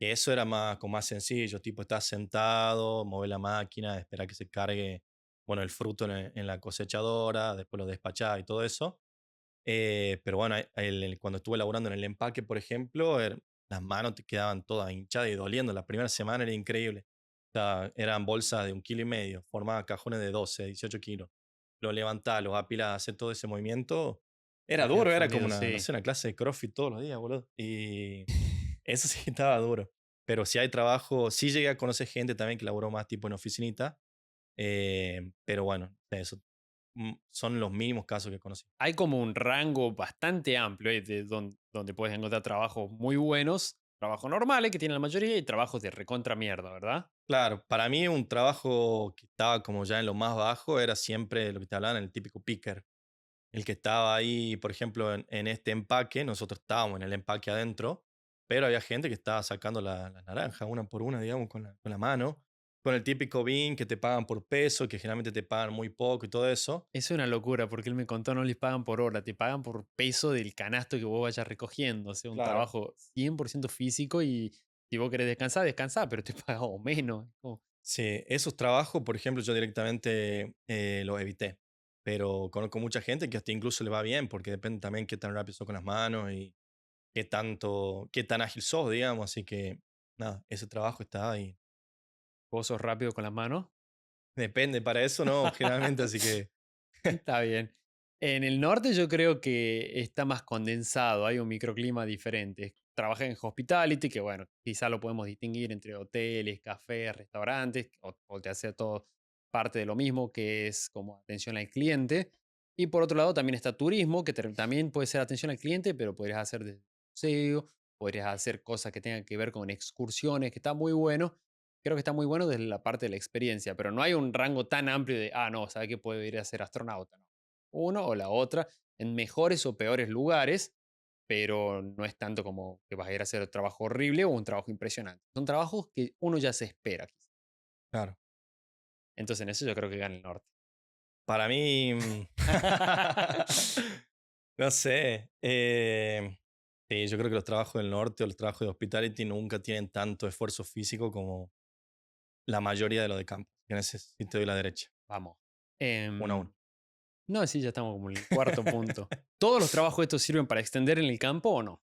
que eso era más, como más sencillo, tipo estar sentado, mover la máquina, esperar que se cargue, bueno, el fruto en la cosechadora, después lo despachaba y todo eso. Pero bueno, cuando estuve laburando en el empaque, por ejemplo, las manos te quedaban todas hinchadas y doliendo. La primera semana era increíble. O sea, eran bolsas de 1,5 kg, formaban cajones de 12, 18 kilos. Lo levantás, los apilás, hacer todo ese movimiento. Era Debe haber duro, era como fundido, una, no sí. sé, una clase de CrossFit todos los días, boludo. Y eso sí estaba duro. Pero si hay trabajo, sí llegué a conocer gente también que laburó más tipo en oficinita. Pero bueno, eso son los mínimos casos que conocí. Hay como un rango bastante amplio donde puedes encontrar trabajos muy buenos, trabajos normales que tienen la mayoría y trabajos de recontra mierda, ¿verdad? Claro, para mí un trabajo que estaba como ya en lo más bajo era siempre lo que te hablaban, el típico picker. El que estaba ahí, por ejemplo, en este empaque, nosotros estábamos en el empaque adentro, pero había gente que estaba sacando la naranja una por una, digamos, con la mano, con el típico bin que te pagan por peso, que generalmente te pagan muy poco y todo eso. Es una locura porque él me contó no les pagan por hora, te pagan por peso del canasto que vos vayas recogiendo. O sea, un Claro. trabajo 100% físico y si vos querés descansar, descansá, pero te pagamos menos. Como, Sí, esos trabajos, por ejemplo, yo directamente los evité, pero conozco mucha gente que hasta incluso le va bien, porque depende también qué tan rápido sos con las manos y qué tan ágil sos, digamos. Así que, nada, ese trabajo está ahí. vos sos rápido con las manos. Depende, para eso no, generalmente, así que, Está bien. En el norte yo creo que está más condensado, hay un microclima diferente. Trabajé en hospitality, que bueno, quizá lo podemos distinguir entre hoteles, cafés, restaurantes, o te hace todo parte de lo mismo, que es como atención al cliente. Y por otro lado también está turismo, que también puede ser atención al cliente, pero podrías hacer de museo, podrías hacer cosas que tengan que ver con excursiones, que está muy bueno. Creo que está muy bueno desde la parte de la experiencia, pero no hay un rango tan amplio de, ah, no, ¿sabe qué puedo ir a ser astronauta? No. Uno o la otra, en mejores o peores lugares, pero no es tanto como que vas a ir a hacer un trabajo horrible o un trabajo impresionante. Son trabajos que uno ya se espera, quizá. claro. Entonces en eso yo creo que gana el norte. Para mí, no sé. Sí, yo creo que los trabajos del norte o los trabajos de hospitality nunca tienen tanto esfuerzo físico como la mayoría de los de campo. En ese sí te doy la derecha. Vamos. 1-1. No, sí, ya estamos como en el cuarto punto. ¿Todos los trabajos estos sirven para extender en el campo o no?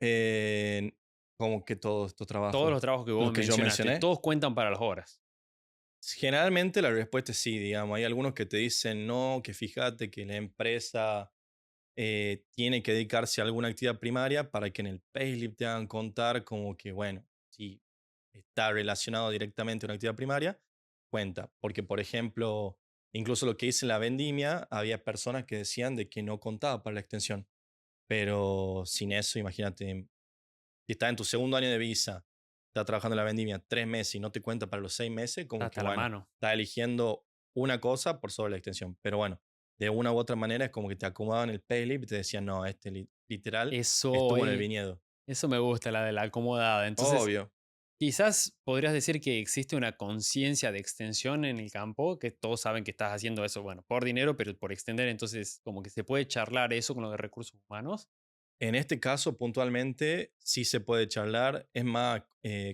Eh, Como que todos estos Todos trabajos, los trabajos que vos los que yo mencionaste, mencioné, todos cuentan para las horas. generalmente la respuesta es sí, digamos. Hay algunos que te dicen no, que fíjate que la empresa tiene que dedicarse a alguna actividad primaria para que en el payslip te hagan contar como que, bueno, si está relacionado directamente a una actividad primaria, cuenta. Porque, por ejemplo, incluso lo que hice en la vendimia, había personas que decían de que no contaba para la extensión. Pero sin eso, imagínate, si estás en tu segundo año de visa, estás trabajando en la vendimia 3 meses y no te cuenta para los 6 meses, Está como que hasta la bueno, mano. estás eligiendo una cosa por sobre la extensión. Pero bueno, de una u otra manera es como que te acomodaban el payslip y te decían, no, este literal Eso, estuvo en el viñedo. eso me gusta, la de la acomodada. Entonces, Obvio. quizás podrías decir que existe una conciencia de extensión en el campo, que todos saben que estás haciendo eso, bueno, por dinero, pero por extender, entonces como que se puede charlar eso con los de recursos humanos. En este caso, puntualmente, sí se puede charlar. Es más,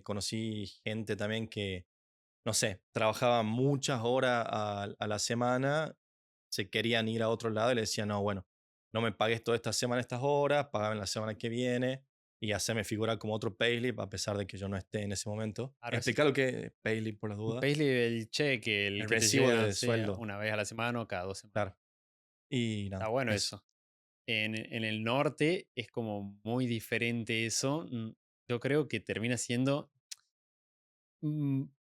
conocí gente también que, no sé, trabajaba muchas horas a la semana, se querían ir a otro lado y le decían, no, bueno, no me pagues toda esta semana estas horas, pagame la semana que viene y hacerme figurar como otro payslip a pesar de que yo no esté en ese momento. Ahora es Explicar lo que es payslip por las un dudas. payslip, el cheque, el El que te recibo llega, de sí, sueldo, una vez a la semana o cada 2 semanas. claro. Y Está nada, bueno eso. eso. En el norte es como muy diferente eso. Yo creo que termina siendo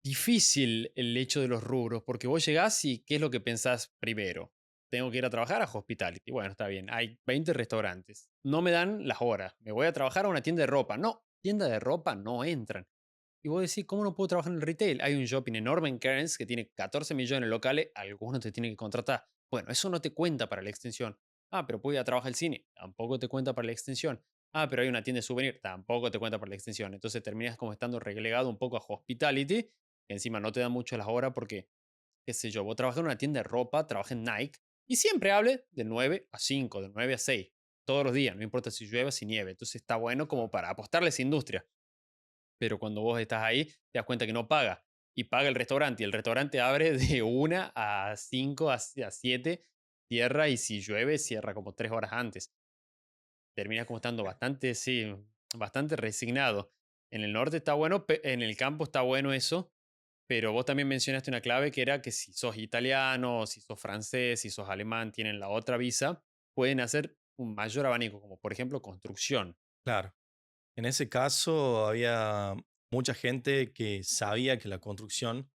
difícil el hecho de los rubros, porque vos llegás y ¿qué es lo que pensás primero? Tengo que ir a trabajar a hospitality. Bueno, está bien, hay 20 restaurantes. No me dan las horas. Me voy a trabajar a una tienda de ropa. No, tienda de ropa no entran. Y vos decís, ¿cómo no puedo trabajar en el retail? Hay un shopping enorme en Cairns que tiene 14 millones de locales, algunos te tienen que contratar. Bueno, eso no te cuenta para la extensión. Ah, pero puedo ir a trabajar al cine, tampoco te cuenta para la extensión. Ah, pero hay una tienda de souvenir, tampoco te cuenta para la extensión. Entonces terminas como estando relegado un poco a hospitality, que encima no te da mucho las horas porque, qué sé yo, vos trabajas en una tienda de ropa, trabajas en Nike, y siempre hable de 9 a 5, de 9 a 6, todos los días, no importa si llueve o si nieve. Entonces está bueno como para apostarle a esa industria, pero cuando vos estás ahí, te das cuenta que no paga. Y paga el restaurante. Y el restaurante abre de 1 a 5 a 7, cierra y si llueve, cierra como 3 horas antes. Terminas como estando bastante, sí, bastante resignado. En el norte está bueno, en el campo está bueno eso, pero vos también mencionaste una clave que era que si sos italiano, si sos francés, si sos alemán, tienen la otra visa, pueden hacer un mayor abanico, como por ejemplo construcción. Claro. En ese caso había mucha gente que sabía que la construcción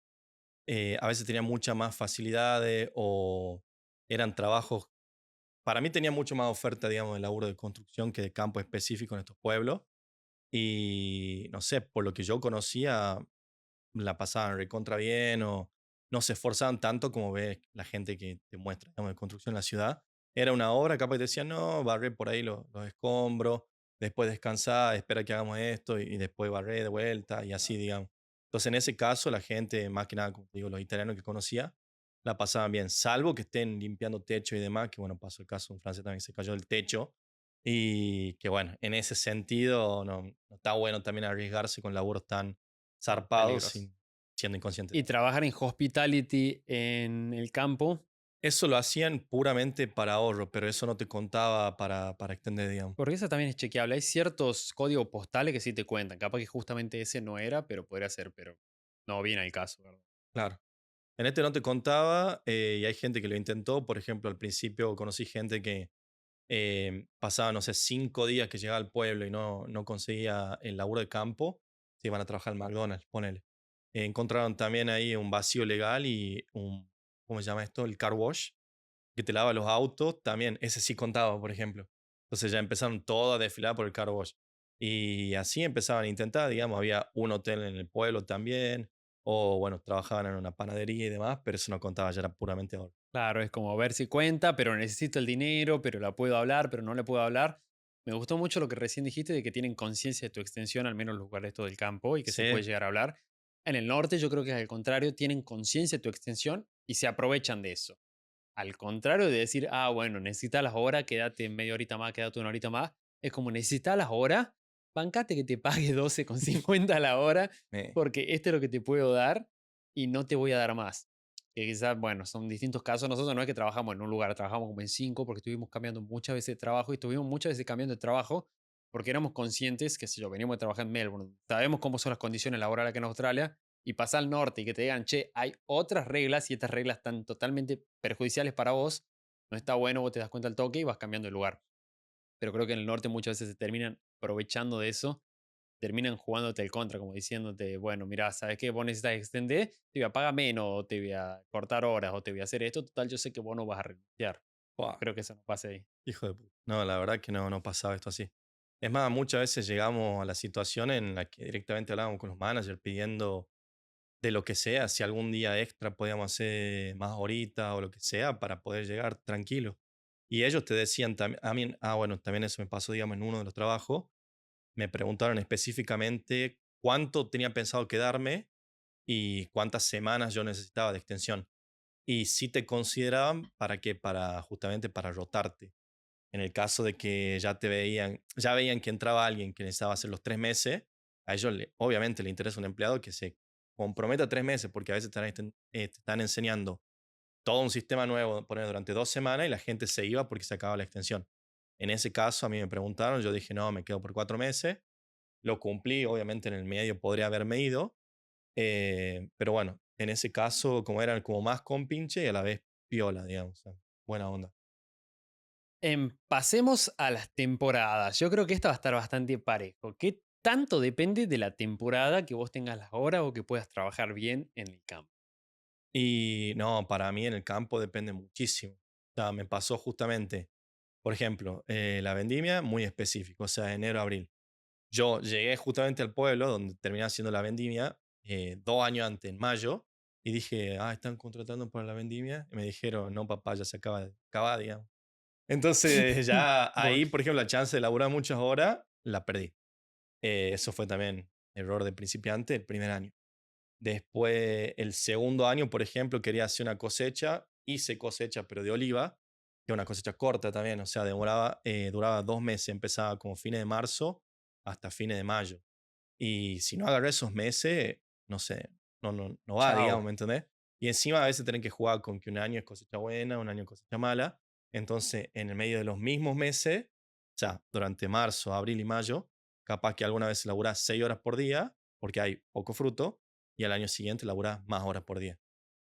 a veces tenía muchas más facilidades o eran trabajos. Para mí tenía mucho más oferta, digamos, de laburo de construcción que de campo específico en estos pueblos. Y no sé, por lo que yo conocía, la pasaban recontra bien o no se esforzaban tanto como ves la gente que te muestra, digamos, de construcción en la ciudad. Era una obra, capaz te decían, no, barré por ahí los escombros, después descansar, espera que hagamos esto y después barré de vuelta y así, digamos. Entonces, en ese caso, la gente, más que nada, como te digo, los italianos que conocía, la pasaban bien, salvo que estén limpiando techo y demás, que bueno, pasó el caso, un francés también se cayó del techo y que bueno, en ese sentido no está bueno también arriesgarse con laburos tan zarpados Peligroso. sin siendo inconscientes. Y trabajar en hospitality en el campo, Eso lo hacían puramente para ahorro, pero eso no te contaba para extender, digamos. porque eso también es chequeable. Hay ciertos códigos postales que sí te cuentan. Capaz que justamente ese no era, pero podría ser, pero no viene al caso, ¿verdad? Claro. En este no te contaba y hay gente que lo intentó. Por ejemplo, al principio conocí gente que pasaba, no sé, 5 días que llegaba al pueblo y no conseguía el laburo de campo. Se iban a trabajar al McDonald's, ponele. Encontraron también ahí un vacío legal y un, ¿cómo se llama esto? El car wash que te lava los autos, también, ese sí contaba, por ejemplo. Entonces ya empezaron todo a desfilar por el car wash. Y así empezaban a intentar, digamos, había un hotel en el pueblo también, o bueno, trabajaban en una panadería y demás, pero eso no contaba, ya era puramente ahorro. Claro, es como ver si cuenta, pero necesito el dinero, pero la puedo hablar, pero no le puedo hablar. Me gustó mucho lo que recién dijiste de que tienen conciencia de tu extensión, al menos los lugares todo del campo, y que se puede Sí, llegar a hablar. En el norte yo creo que es al contrario, tienen conciencia de tu extensión y se aprovechan de eso. Al contrario de decir, ah, bueno, necesitas las horas, quédate media horita más, quédate una horita más. Es como necesitas las horas, bancate que te pague 12,50 la hora, Eh, porque este es lo que te puedo dar y no te voy a dar más. Que quizás, bueno, son distintos casos. Nosotros no es que trabajamos en un lugar, trabajamos como en cinco, porque estuvimos cambiando muchas veces de trabajo y estuvimos muchas veces cambiando de trabajo porque éramos conscientes, que si yo, veníamos de trabajar en Melbourne, sabemos cómo son las condiciones laborales acá en Australia, y pasar al norte y que te digan, che, hay otras reglas y estas reglas están totalmente perjudiciales para vos, no está bueno, vos te das cuenta al toque y vas cambiando de lugar. Pero creo que en el norte muchas veces se terminan aprovechando de eso, terminan jugándote el contra, como diciéndote, bueno, mira, ¿sabes qué? Vos necesitas extender, te voy a pagar menos, o te voy a cortar horas, o te voy a hacer esto, total, yo sé que vos no vas a renunciar. No Buah, creo que eso no pase ahí. hijo de puta. No, la verdad que no pasaba esto así. Es más, muchas veces llegamos a la situación en la que directamente hablábamos con los managers pidiendo de lo que sea, si algún día extra podíamos hacer más horita o lo que sea para poder llegar tranquilo. Y ellos te decían también, a mí, bueno, también eso me pasó, digamos, en uno de los trabajos, me preguntaron específicamente cuánto tenía pensado quedarme y cuántas semanas yo necesitaba de extensión. Y si te consideraban para qué, para justamente para rotarte. En el caso de que ya veían que entraba alguien que necesitaba hacer los 3 meses, a ellos obviamente le interesa un empleado que se comprometa 3 meses, porque a veces te están enseñando todo un sistema nuevo poner durante 2 semanas y la gente se iba porque se acaba la extensión. En ese caso, a mí me preguntaron, yo dije, no, me quedo por 4 meses. Lo cumplí, obviamente en el medio podría haberme ido, pero bueno, en ese caso, como eran como más compinche y a la vez piola, digamos, o sea, buena onda. Pasemos a las temporadas. Yo creo que esta va a estar bastante parejo. ¿Qué tanto depende de la temporada que vos tengas las horas o que puedas trabajar bien en el campo? Y no, para mí en el campo depende muchísimo. O sea, me pasó justamente, por ejemplo, la vendimia muy específico, o sea, enero, abril. Yo llegué justamente al pueblo donde terminé haciendo la vendimia 2 años antes, en mayo, y dije, ah, están contratando para la vendimia. Y me dijeron, no, papá, ya se acaba de acabar, digamos. Entonces, ya Bo- ahí, por ejemplo, la chance de laburar muchas horas, la perdí. Eso fue también error de principiante el primer año. Después, el segundo año, por ejemplo, quería hacer una cosecha, hice cosecha, pero de oliva, que es una cosecha corta también, o sea, duraba 2 meses, empezaba como fines de marzo hasta fines de mayo. Y si no agarré esos meses, no sé, no va, digamos, Chao. ¿me entendés? Y encima a veces tienen que jugar con que un año es cosecha buena, un año es cosecha mala. Entonces, en el medio de los mismos meses, o sea, durante marzo, abril y mayo, capaz que alguna vez laburás 6 horas por día, porque hay poco fruto, y al año siguiente laburás más horas por día.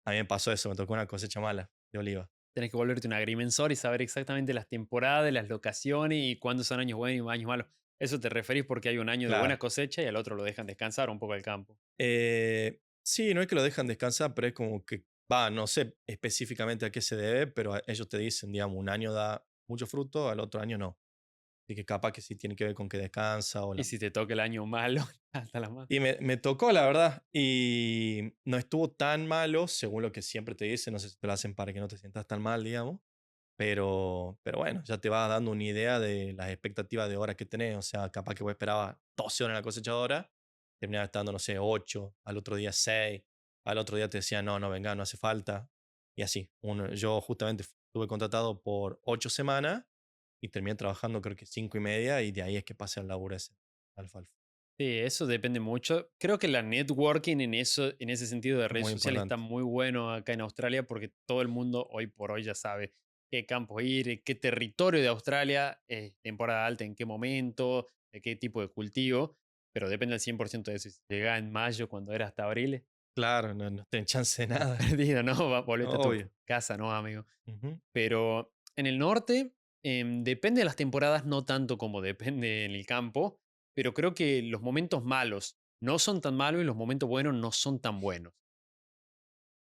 A mí me pasó eso, me tocó una cosecha mala de oliva. Tenés que volverte un agrimensor y saber exactamente las temporadas, las locaciones y cuándo son años buenos y años malos. Eso te referís porque hay un año de buena Claro. cosecha y al otro lo dejan descansar un poco el campo. Sí, no es que lo dejan descansar, pero es como que, va, no sé específicamente a qué se debe, pero ellos te dicen, digamos, un año da mucho fruto, al otro año no. Y que capaz que sí tiene que ver con que descansa o Y la... si te toca el año malo, hasta la más. Y me tocó, la verdad, y no estuvo tan malo, según lo que siempre te dicen, no sé si te lo hacen para que no te sientas tan mal, digamos, pero bueno, ya te vas dando una idea de las expectativas de horas que tenés, o sea, capaz que vos esperabas 12 horas en la cosechadora, terminaba estando, no sé, 8, al otro día 6, al otro día te decían, no, no, venga, no hace falta, y así. Yo justamente estuve contratado por 8 semanas y terminé trabajando creo que 5 y media, y de ahí es que pasé al laburo ese, alfalfa. Sí, eso depende mucho. Creo que la networking en eso, en ese sentido de Es redes muy sociales está importante. muy bueno acá en Australia porque todo el mundo hoy por hoy ya sabe qué campos ir, qué territorio de Australia es temporada alta, en qué momento, de qué tipo de cultivo, pero depende al 100% de eso. Si llega en mayo cuando era hasta abril, Claro, no tenés chance de estás nada, perdido, ¿no? Volvete a tu obvio. casa, ¿no, amigo? Ujú. Pero en el norte, depende de las temporadas, no tanto como depende en el campo, pero creo que los momentos malos no son tan malos y los momentos buenos no son tan buenos.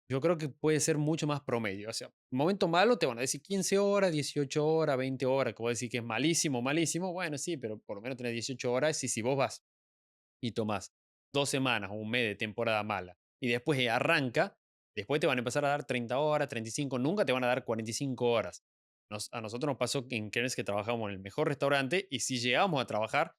Yo creo que puede ser mucho más promedio. O sea, momento malo te van a decir 15 horas, 18 horas, 20 horas, que voy a decir que es malísimo, malísimo. Bueno, sí, pero por lo menos tenés 18 horas y si vos vas y tomás 2 semanas o un mes de temporada mala y después arranca, después te van a empezar a dar 30 horas, 35, nunca te van a dar 45 horas. A nosotros nos pasó que en Kearns que trabajamos en el mejor restaurante y si llegamos a trabajar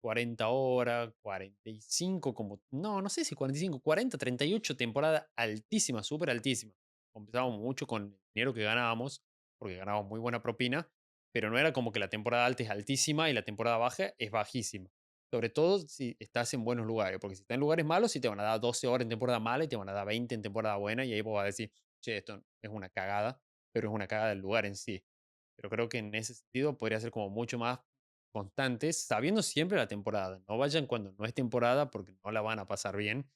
40 horas, 45, como, no sé si 45, 40, 38, temporada altísima, súper altísima. compensábamos mucho con el dinero que ganábamos, porque ganábamos muy buena propina, pero no era como que la temporada alta es altísima y la temporada baja es bajísima. Sobre todo si estás en buenos lugares, porque si estás en lugares malos, sí te van a dar 12 horas en temporada mala y te van a dar 20 en temporada buena, y ahí vos vas a decir, che, esto es una cagada, pero es una cagada del lugar en sí. Pero creo que en ese sentido podría ser como mucho más constantes, sabiendo siempre la temporada. No vayan cuando no es temporada porque no la van a pasar bien.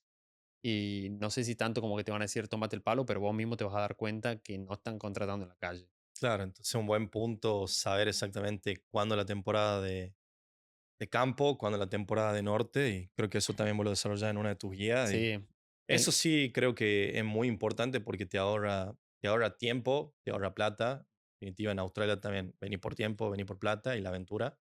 Y no sé si tanto como que te van a decir tómate el palo, pero vos mismo te vas a dar cuenta que no están contratando en la calle. Claro, entonces un buen punto saber exactamente cuándo la temporada de campo, cuándo la temporada de norte, y creo que eso también vos lo desarrollas en una de tus guías. Y Sí, eso sí creo que es muy importante porque te ahorra tiempo, te ahorra plata. En definitiva, en Australia también vení por tiempo, vení por plata y la aventura.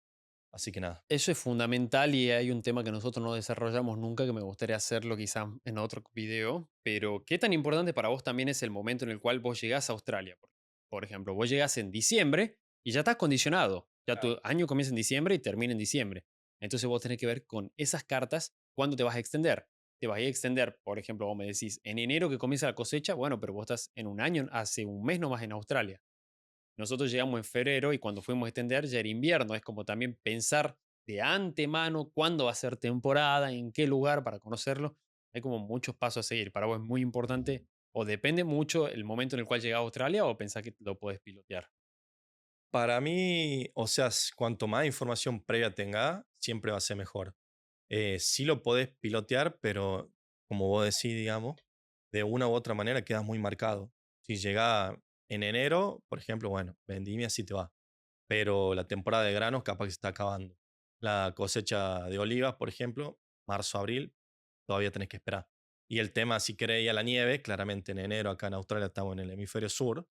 Así que nada. eso es fundamental y hay un tema que nosotros no desarrollamos nunca que me gustaría hacerlo quizás en otro video, pero ¿qué tan importante para vos también es el momento en el cual vos llegás a Australia? Por ejemplo, vos llegás en diciembre y ya estás condicionado, ya tu año comienza en diciembre y termina en diciembre. Entonces vos tenés que ver con esas cartas cuándo te vas a extender. Te vas a extender, por ejemplo, vos me decís, en enero que comienza la cosecha, bueno, pero vos estás en un año, hace un mes nomás en Australia. Nosotros llegamos en febrero y cuando fuimos a extender ya era invierno. Es como también pensar de antemano cuándo va a ser temporada, en qué lugar para conocerlo. Hay como muchos pasos a seguir. Para vos es muy importante o depende mucho el momento en el cual llegas a Australia o pensás que lo puedes pilotear. Para mí, o sea, cuanto más información previa tenga, siempre va a ser mejor. Sí lo podés pilotear, pero como vos decís, digamos, de una u otra manera quedas muy marcado. Si llega en enero, por ejemplo, bueno, vendimia sí te va, pero la temporada de granos capaz que se está acabando. La cosecha de olivas, por ejemplo, marzo, abril, todavía tenés que esperar. Y el tema, si querés ir a la nieve, claramente en enero acá en Australia estamos en el hemisferio sur,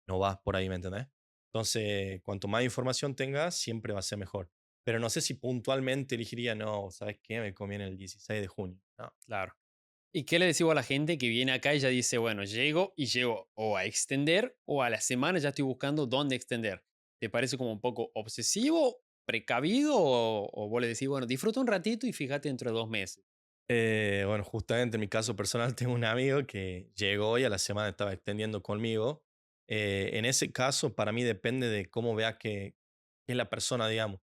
no vas por ahí, ¿me entendés? Entonces, cuanto más información tengas, siempre va a ser mejor. Pero no sé si puntualmente elegiría, no, ¿sabes qué? Me conviene el 16 de junio. No. Claro. ¿Y qué le decimos a la gente que viene acá y ya dice, bueno, llego y llego o a extender o a la semana ya estoy buscando dónde extender? ¿Te parece como un poco obsesivo, precavido o vos le decís, bueno, disfruta un ratito y fíjate dentro de 2 meses? Bueno, justamente en mi caso personal tengo un amigo que llegó y a la semana estaba extendiendo conmigo. En ese caso, para mí depende de cómo vea que es la persona, digamos.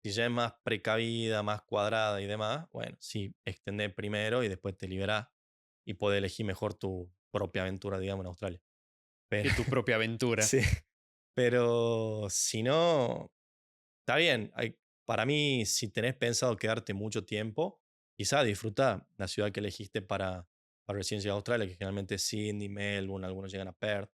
Si ya es más precavida, más cuadrada y demás, bueno, sí, extender primero y después te liberás y puedes elegir mejor tu propia aventura, digamos, en Australia. Pero Que tu propia aventura. sí, pero si no, está bien. Para mí, si tenés pensado quedarte mucho tiempo, quizá disfruta la ciudad que elegiste para recién llegar a Australia, que generalmente es Sydney, Melbourne, algunos llegan a Perth.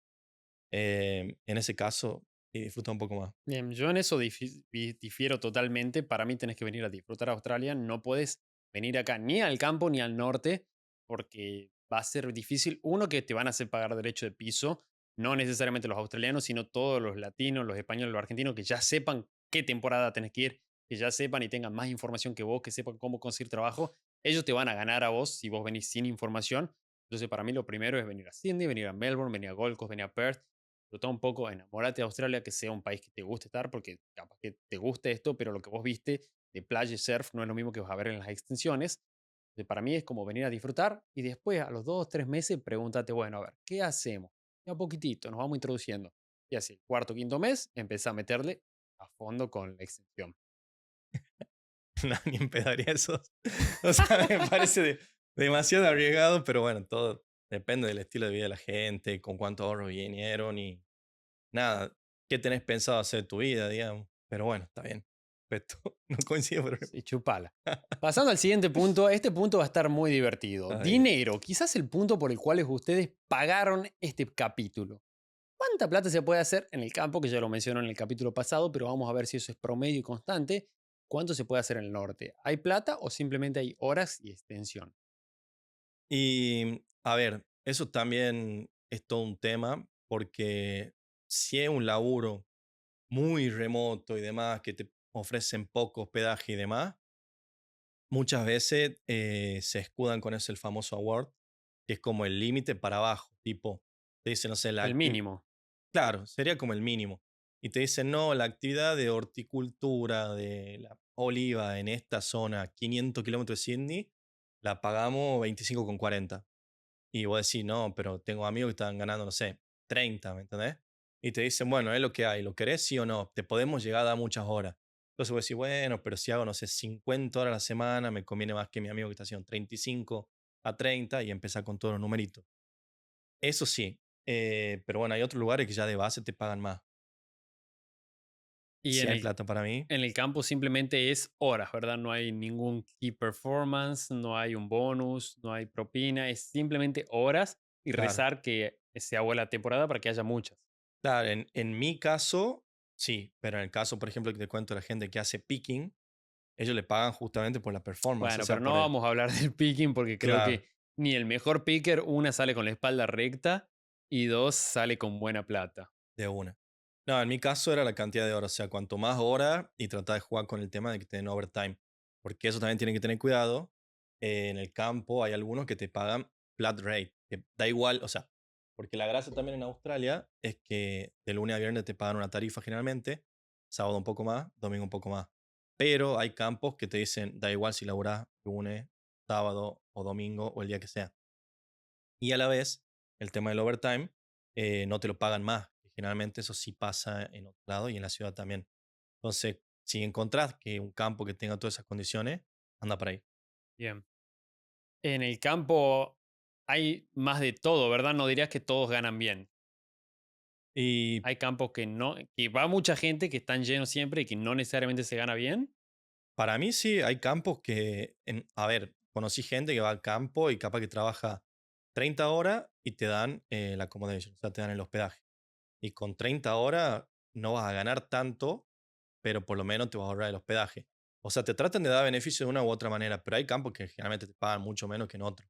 En ese caso, y disfruta un poco más. Bien, yo en eso difiero totalmente. Para mí tenés que venir a disfrutar a Australia. No puedes venir acá ni al campo ni al norte porque va a ser difícil. Uno, que te van a hacer pagar derecho de piso. No necesariamente los australianos, sino todos los latinos, los españoles, los argentinos, que ya sepan qué temporada tenés que ir, que ya sepan y tengan más información que vos, que sepan cómo conseguir trabajo. Ellos te van a ganar a vos si vos venís sin información. Entonces, para mí lo primero es venir a Sydney, venir a Melbourne, venir a Gold Coast, venir a Perth, disfrutar un poco, enamórate de Australia, que sea un país que te guste estar, porque capaz que te guste esto, pero lo que vos viste de playa y surf no es lo mismo que vas a ver en las extensiones. Para mí es como venir a disfrutar y después a los 2 o 3 meses pregúntate, bueno, a ver, ¿qué hacemos? Y a poquitito nos vamos introduciendo. Y así, cuarto, quinto mes, empieza a meterle a fondo con la extensión. No, ni en pedo haría eso. O sea, me parece demasiado arriesgado, pero bueno, todo depende del estilo de vida de la gente, con cuánto ahorro vinieron y nada, qué tenés pensado hacer de tu vida, digamos. Pero bueno, está bien. Perfecto. No coincido, pero. Sí, chupala. Pasando al siguiente punto, este punto va a estar muy divertido. Ay, Dios. Dinero, quizás el punto por el cual ustedes pagaron este capítulo. ¿Cuánta plata se puede hacer en el campo? Que ya lo mencionó en el capítulo pasado, pero vamos a ver si eso es promedio y constante. ¿Cuánto se puede hacer en el norte? ¿Hay plata o simplemente hay horas y extensión? Y a ver, eso también es todo un tema, porque si es un laburo muy remoto y demás, que te ofrecen poco hospedaje y demás, muchas veces se escudan con eso el famoso award, que es como el límite para abajo, tipo, te dicen, no sé, El mínimo. claro, sería como el mínimo. Y te dicen, no, la actividad de horticultura de la oliva en esta zona, 500 kilómetros de Sydney, la pagamos 25,40. Y vos decís, no, pero tengo amigos que están ganando, no sé, 30, ¿me entendés? Y te dicen, bueno, es lo que hay, ¿lo querés sí o no? Te podemos llegar a dar muchas horas. Entonces vos decís, bueno, pero si hago, no sé, 50 horas a la semana, me conviene más que mi amigo que está haciendo 35 a 30 y empezar con todos los numeritos. Eso sí, pero bueno, hay otros lugares que ya de base te pagan más. Y Si hay plata para mí, en el campo simplemente es horas, ¿verdad? No hay ningún key performance, no hay un bonus, no hay propina, es simplemente horas y claro. rezar que sea buena la temporada para que haya muchas. Claro, en mi caso, sí, pero en el caso, por ejemplo, que te cuento de la gente que hace picking, ellos le pagan justamente por la performance, o Bueno, pero sea, no por el... vamos a hablar del picking porque creo Claro, que ni el mejor picker, una, sale con la espalda recta y dos, sale con buena plata. de una. No, en mi caso era la cantidad de horas, o sea, cuanto más horas y tratar de jugar con el tema de que te den overtime, porque eso también tienen que tener cuidado. En el campo hay algunos que te pagan flat rate, que da igual, o sea, porque la gracia también en Australia es que de lunes a viernes te pagan una tarifa generalmente, sábado un poco más, domingo un poco más. Pero hay campos que te dicen, da igual si laburás lunes, sábado o domingo o el día que sea. Y a la vez, el tema del overtime, no te lo pagan más. Que generalmente eso sí pasa en otro lado y en la ciudad también. Entonces, si encontrás que un campo que tenga todas esas condiciones, anda para ahí. Bien. En el campo hay más de todo, ¿verdad? No dirías que todos ganan bien. Y Hay campos que no, que va mucha gente, que están llenos siempre y que no necesariamente se gana bien. para mí sí, hay campos que, a ver, conocí gente que va al campo y capaz que trabaja 30 horas y te dan la accommodation, o sea, te dan el hospedaje. Y con 30 horas no vas a ganar tanto, pero por lo menos te vas a ahorrar el hospedaje. O sea, te tratan de dar beneficio de una u otra manera, pero hay campos que generalmente te pagan mucho menos que en otros.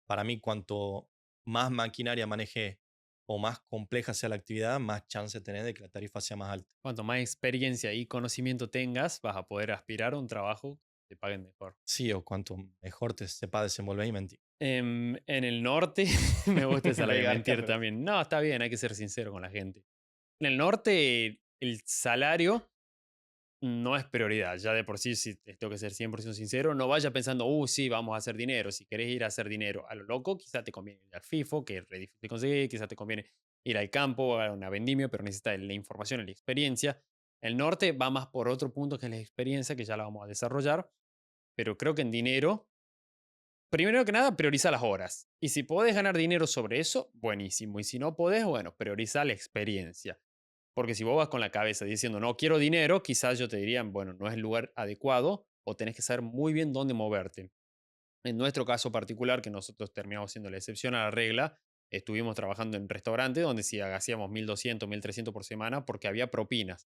Para mí, cuanto más maquinaria maneje o más compleja sea la actividad, más chance tenés de que la tarifa sea más alta. Cuanto más experiencia y conocimiento tengas, vas a poder aspirar a un trabajo que te paguen mejor. Sí, o cuanto mejor te sepa desenvolver y mentir. En el norte, me gusta esa la de Legal, mentir claro. también. No, está bien, hay que ser sincero con la gente. En el norte, el salario no es prioridad. Ya de por sí, si te tengo que ser 100% sincero, no vaya pensando, sí, vamos a hacer dinero. Si querés ir a hacer dinero a lo loco, quizá te conviene ir al FIFO, que es re difícil de conseguir, quizá te conviene ir al campo, a una vendimia, pero necesitas la información y la experiencia. El norte va más por otro punto que es la experiencia, que ya la vamos a desarrollar, pero creo que en dinero, primero que nada, prioriza las horas. Y si podés ganar dinero sobre eso, buenísimo. Y si no podés, bueno, prioriza la experiencia. Porque si vos vas con la cabeza diciendo no quiero dinero, quizás yo te diría, bueno, no es el lugar adecuado o tenés que saber muy bien dónde moverte. En nuestro caso particular, que nosotros terminamos siendo la excepción a la regla, estuvimos trabajando en restaurantes donde si hacíamos 1.200, 1.300 por semana porque había propinas.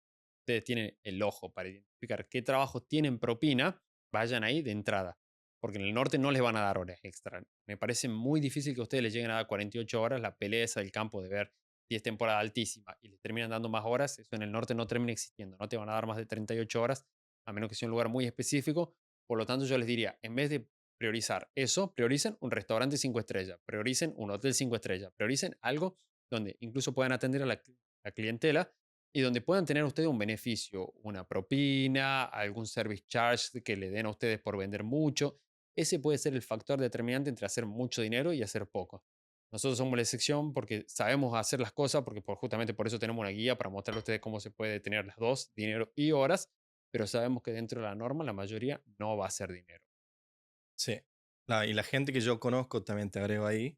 Ustedes tienen el ojo para identificar qué trabajos tienen propina, vayan ahí de entrada. Porque en el norte no les van a dar horas extra. Me parece muy difícil que ustedes les lleguen a dar 48 horas. La pelea esa del campo de ver si es temporada altísima y les terminan dando más horas, eso en el norte no termina existiendo. No te van a dar más de 38 horas, a menos que sea un lugar muy específico. Por lo tanto, yo les diría, en vez de priorizar eso, prioricen un restaurante 5 estrellas, prioricen un hotel 5 estrellas, prioricen algo donde incluso puedan atender a la clientela y donde puedan tener ustedes un beneficio, una propina, algún service charge que le den a ustedes por vender mucho. Ese puede ser el factor determinante entre hacer mucho dinero y hacer poco. Nosotros somos la excepción porque sabemos hacer las cosas, porque justamente por eso tenemos una guía para mostrarle a ustedes cómo se puede tener las dos, dinero y horas, pero sabemos que dentro de la norma la mayoría no va a ser dinero. Sí. Y la gente que yo conozco, también te agrego ahí,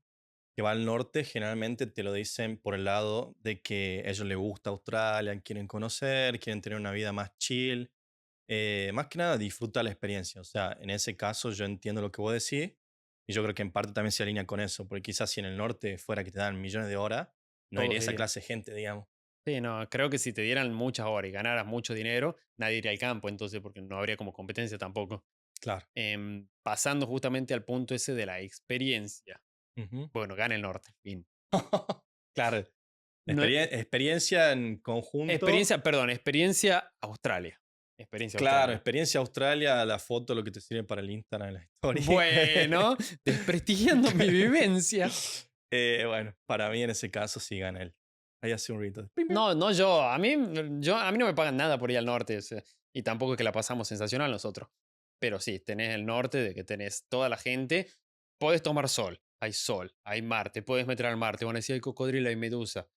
que va al norte, generalmente te lo dicen por el lado de que a ellos les gusta Australia, quieren conocer, quieren tener una vida más chill. Más que nada disfruta la experiencia. O sea, en ese caso yo entiendo lo que vos decís y yo creo que en parte también se alinea con eso, porque quizás si en el norte fuera que te dan millones de horas, no Todos iría esa dirían. clase de gente, digamos. Sí, no, creo que si te dieran muchas horas y ganaras mucho dinero, nadie iría al campo, entonces, porque no habría como competencia tampoco. Claro. Pasando justamente al punto ese de la experiencia. Ujú. Bueno, gana el norte, fin. Claro. No, Experiencia en conjunto. experiencia, perdón, experiencia Australia. Experiencia Claro, Australia. experiencia Australia, la foto, lo que te sirve para el Instagram, la story. Bueno, desprestigiando mi vivencia. Bueno, para mí en ese caso sí gana él. Ahí hace un rito. Pim, pim. No, no yo. A mí no me pagan nada por ir al norte. O sea, y tampoco es que la pasamos sensacional nosotros. Pero sí, tenés el norte de que tenés toda la gente. Podés tomar sol. Hay mar. Te puedes meter al mar. Te van a decir hay cocodrilo y medusa.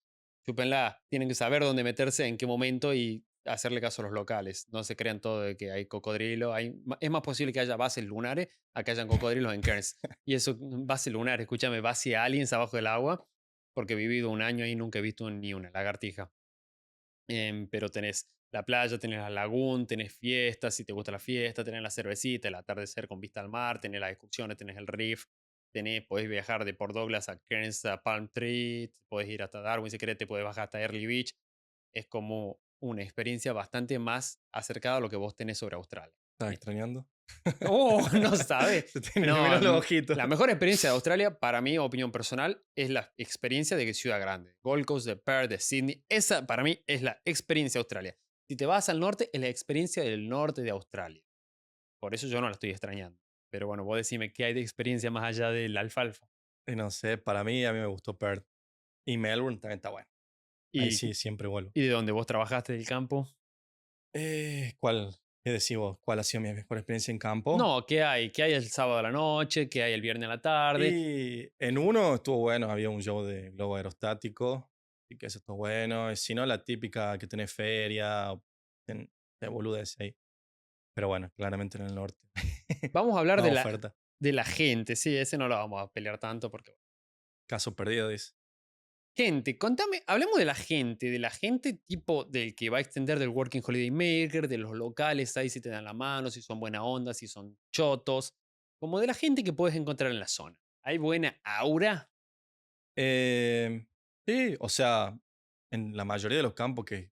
chúpenla. Tienen que saber dónde meterse, en qué momento y hacerle caso a los locales. No se crean todo de que hay cocodrilo. Es más posible que haya bases lunares a que hayan cocodrilos en Cairns. Y eso, base lunar, escúchame, base aliens abajo del agua, porque he vivido un año ahí y nunca he visto ni una lagartija. Pero tenés la playa, tenés la laguna, tenés fiestas, si te gusta la fiesta, tenés la cervecita, el atardecer con vista al mar, tenés las excursiones, tenés el reef, podés viajar de Port Douglas a Cairns, a Palm Tree, podés ir hasta Darwin si querés, te podés bajar hasta Early Beach. Es como una experiencia bastante más acercada a lo que vos tenés sobre Australia. ¿Estás extrañando? Oh, no sabe. Se te No, iluminó los ojitos. la mejor experiencia de Australia, para mi opinión personal, es la experiencia de Ciudad Grande. Gold Coast, de Perth, de Sydney. Esa, para mí, es la experiencia de Australia. Si te vas al norte, es la experiencia del norte de Australia. Por eso yo no la estoy extrañando. Pero bueno, vos decime qué hay de experiencia más allá del alfalfa. Y no sé, a mí me gustó Perth. Y Melbourne también está bueno. Ahí ¿Y, sí, siempre vuelvo. y de dónde vos trabajaste del campo? ¿Qué decís vos? ¿Cuál ha sido mi mejor experiencia en campo? No, ¿qué hay? ¿Qué hay el sábado a la noche? ¿Qué hay el viernes a la tarde? Y en uno estuvo bueno, había un show de globo aerostático, y que eso estuvo bueno. Y si no, la típica que tenés feria, de boludez ahí. Pero bueno, claramente en el norte. Vamos a hablar Más oferta. de la gente. Sí, ese no lo vamos a pelear tanto porque Caso perdido, dice. gente, contame, hablemos de la gente tipo del que va a extender del Working Holiday Maker, de los locales, ahí si te dan la mano, si son buena onda, si son chotos, como de la gente que puedes encontrar en la zona. ¿Hay buena aura? Eh, sí, o sea, en la mayoría de los campos que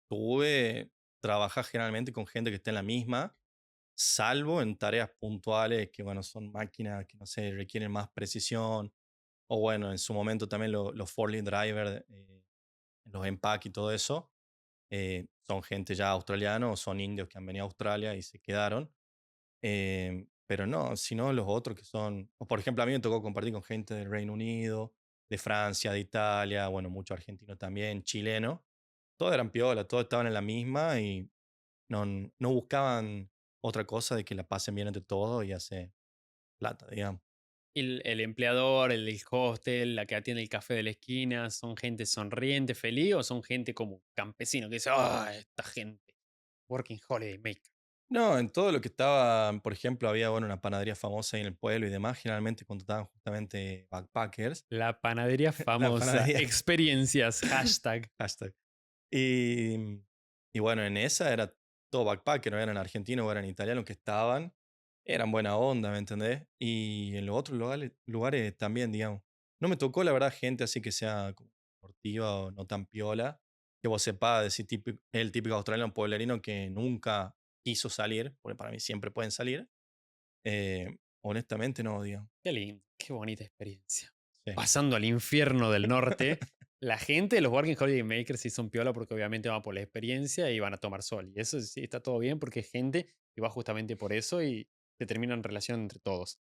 tuve, trabajas generalmente con gente que está en la misma, salvo en tareas puntuales que, bueno, son máquinas que, no sé, requieren más precisión. O bueno, en su momento también los forklift driver, los empaque y todo eso, son gente ya australiana o son indios que han venido a Australia y se quedaron. Pero no, sino los otros que son, o por ejemplo, a mí me tocó compartir con gente del Reino Unido, de Francia, de Italia, bueno, mucho argentino también, chileno. Todos eran piola, todos estaban en la misma y no buscaban otra cosa de que la pasen bien entre todos y hacer plata, digamos. El empleador, el del hostel, la que atiende el café de la esquina, ¿son gente sonriente, feliz o son gente como campesino que dice, ah, esta gente, Working Holiday Maker? No, en todo lo que estaba, por ejemplo, había bueno, una panadería famosa ahí en el pueblo y demás, generalmente contrataban justamente backpackers. La panadería La famosa, panadería, experiencias, hashtag. hashtag. Y, y bueno, en esa era todo backpacker, no eran argentinos o eran italianos que estaban, eran buena onda, ¿me entendés? Y en los otros lugares también, digamos. No me tocó, la verdad, gente así que sea como deportiva o no tan piola, que vos sepás decir el típico australiano pueblerino que nunca quiso salir, porque para mí siempre pueden salir. Honestamente no, digamos. Qué lindo, qué bonita experiencia. Sí. Pasando al infierno del norte, la gente de los Working Holiday Makers sí son piola porque obviamente van por la experiencia y van a tomar sol. Y eso sí está todo bien porque es gente que va justamente por eso y se termina en relación entre todos.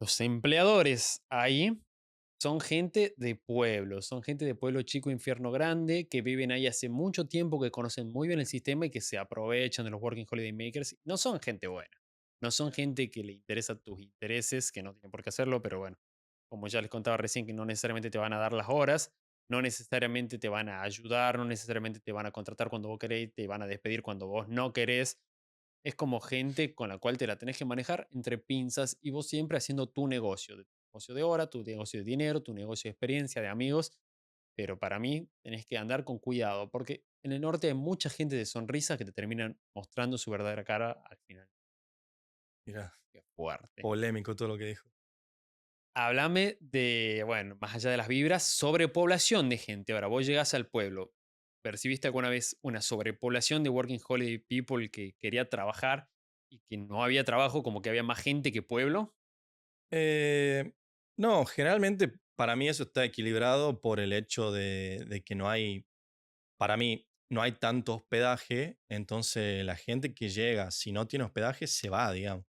Los empleadores ahí son gente de pueblo, son gente de pueblo chico, infierno grande, que viven ahí hace mucho tiempo, que conocen muy bien el sistema y que se aprovechan de los Working Holiday Makers. No son gente buena, no son gente que le interesa tus intereses, que no tienen por qué hacerlo, pero bueno, como ya les contaba recién, que no necesariamente te van a dar las horas, no necesariamente te van a ayudar, no necesariamente te van a contratar cuando vos querés, te van a despedir cuando vos no querés. Es como gente con la cual te la tenés que manejar entre pinzas y vos siempre haciendo tu negocio, tu negocio de hora, tu negocio de dinero, tu negocio de experiencia, de amigos. Pero para mí tenés que andar con cuidado porque en el norte hay mucha gente de sonrisa que te terminan mostrando su verdadera cara al final. Mira, Qué fuerte. polémico todo lo que dijo. Háblame de, bueno, más allá de las vibras, sobrepoblación de gente. Ahora, vos llegás al pueblo. ¿Percibiste alguna vez una sobrepoblación de Working Holiday People que quería trabajar y que no había trabajo, como que había más gente que pueblo? Eh, no, generalmente para mí eso está equilibrado por el hecho de que no hay, para mí, no hay tanto hospedaje, entonces la gente que llega, si no tiene hospedaje, se va, digamos.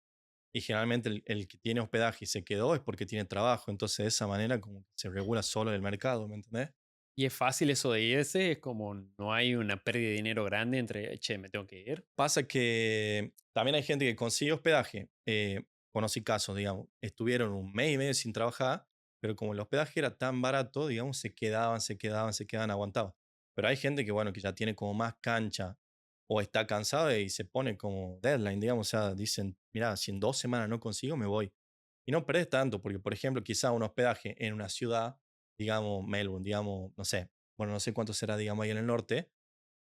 Y generalmente el que tiene hospedaje y se quedó es porque tiene trabajo, entonces de esa manera como que se regula solo el mercado, ¿me entendés? Y es fácil eso de irse, es como no hay una pérdida de dinero grande entre, che, me tengo que ir. Pasa que también hay gente que consigue hospedaje. Conocí casos, digamos, estuvieron un mes y medio sin trabajar pero como el hospedaje era tan barato, digamos, se quedaban, aguantaban. Pero hay gente que, bueno, que ya tiene como más cancha o está cansado y se pone como deadline, digamos, o sea, dicen, mira, si en 2 semanas no consigo, me voy. Y no perdés tanto, porque, por ejemplo, quizá un hospedaje en una ciudad, digamos, Melbourne, digamos, no sé, bueno, no sé cuánto será, digamos, ahí en el norte,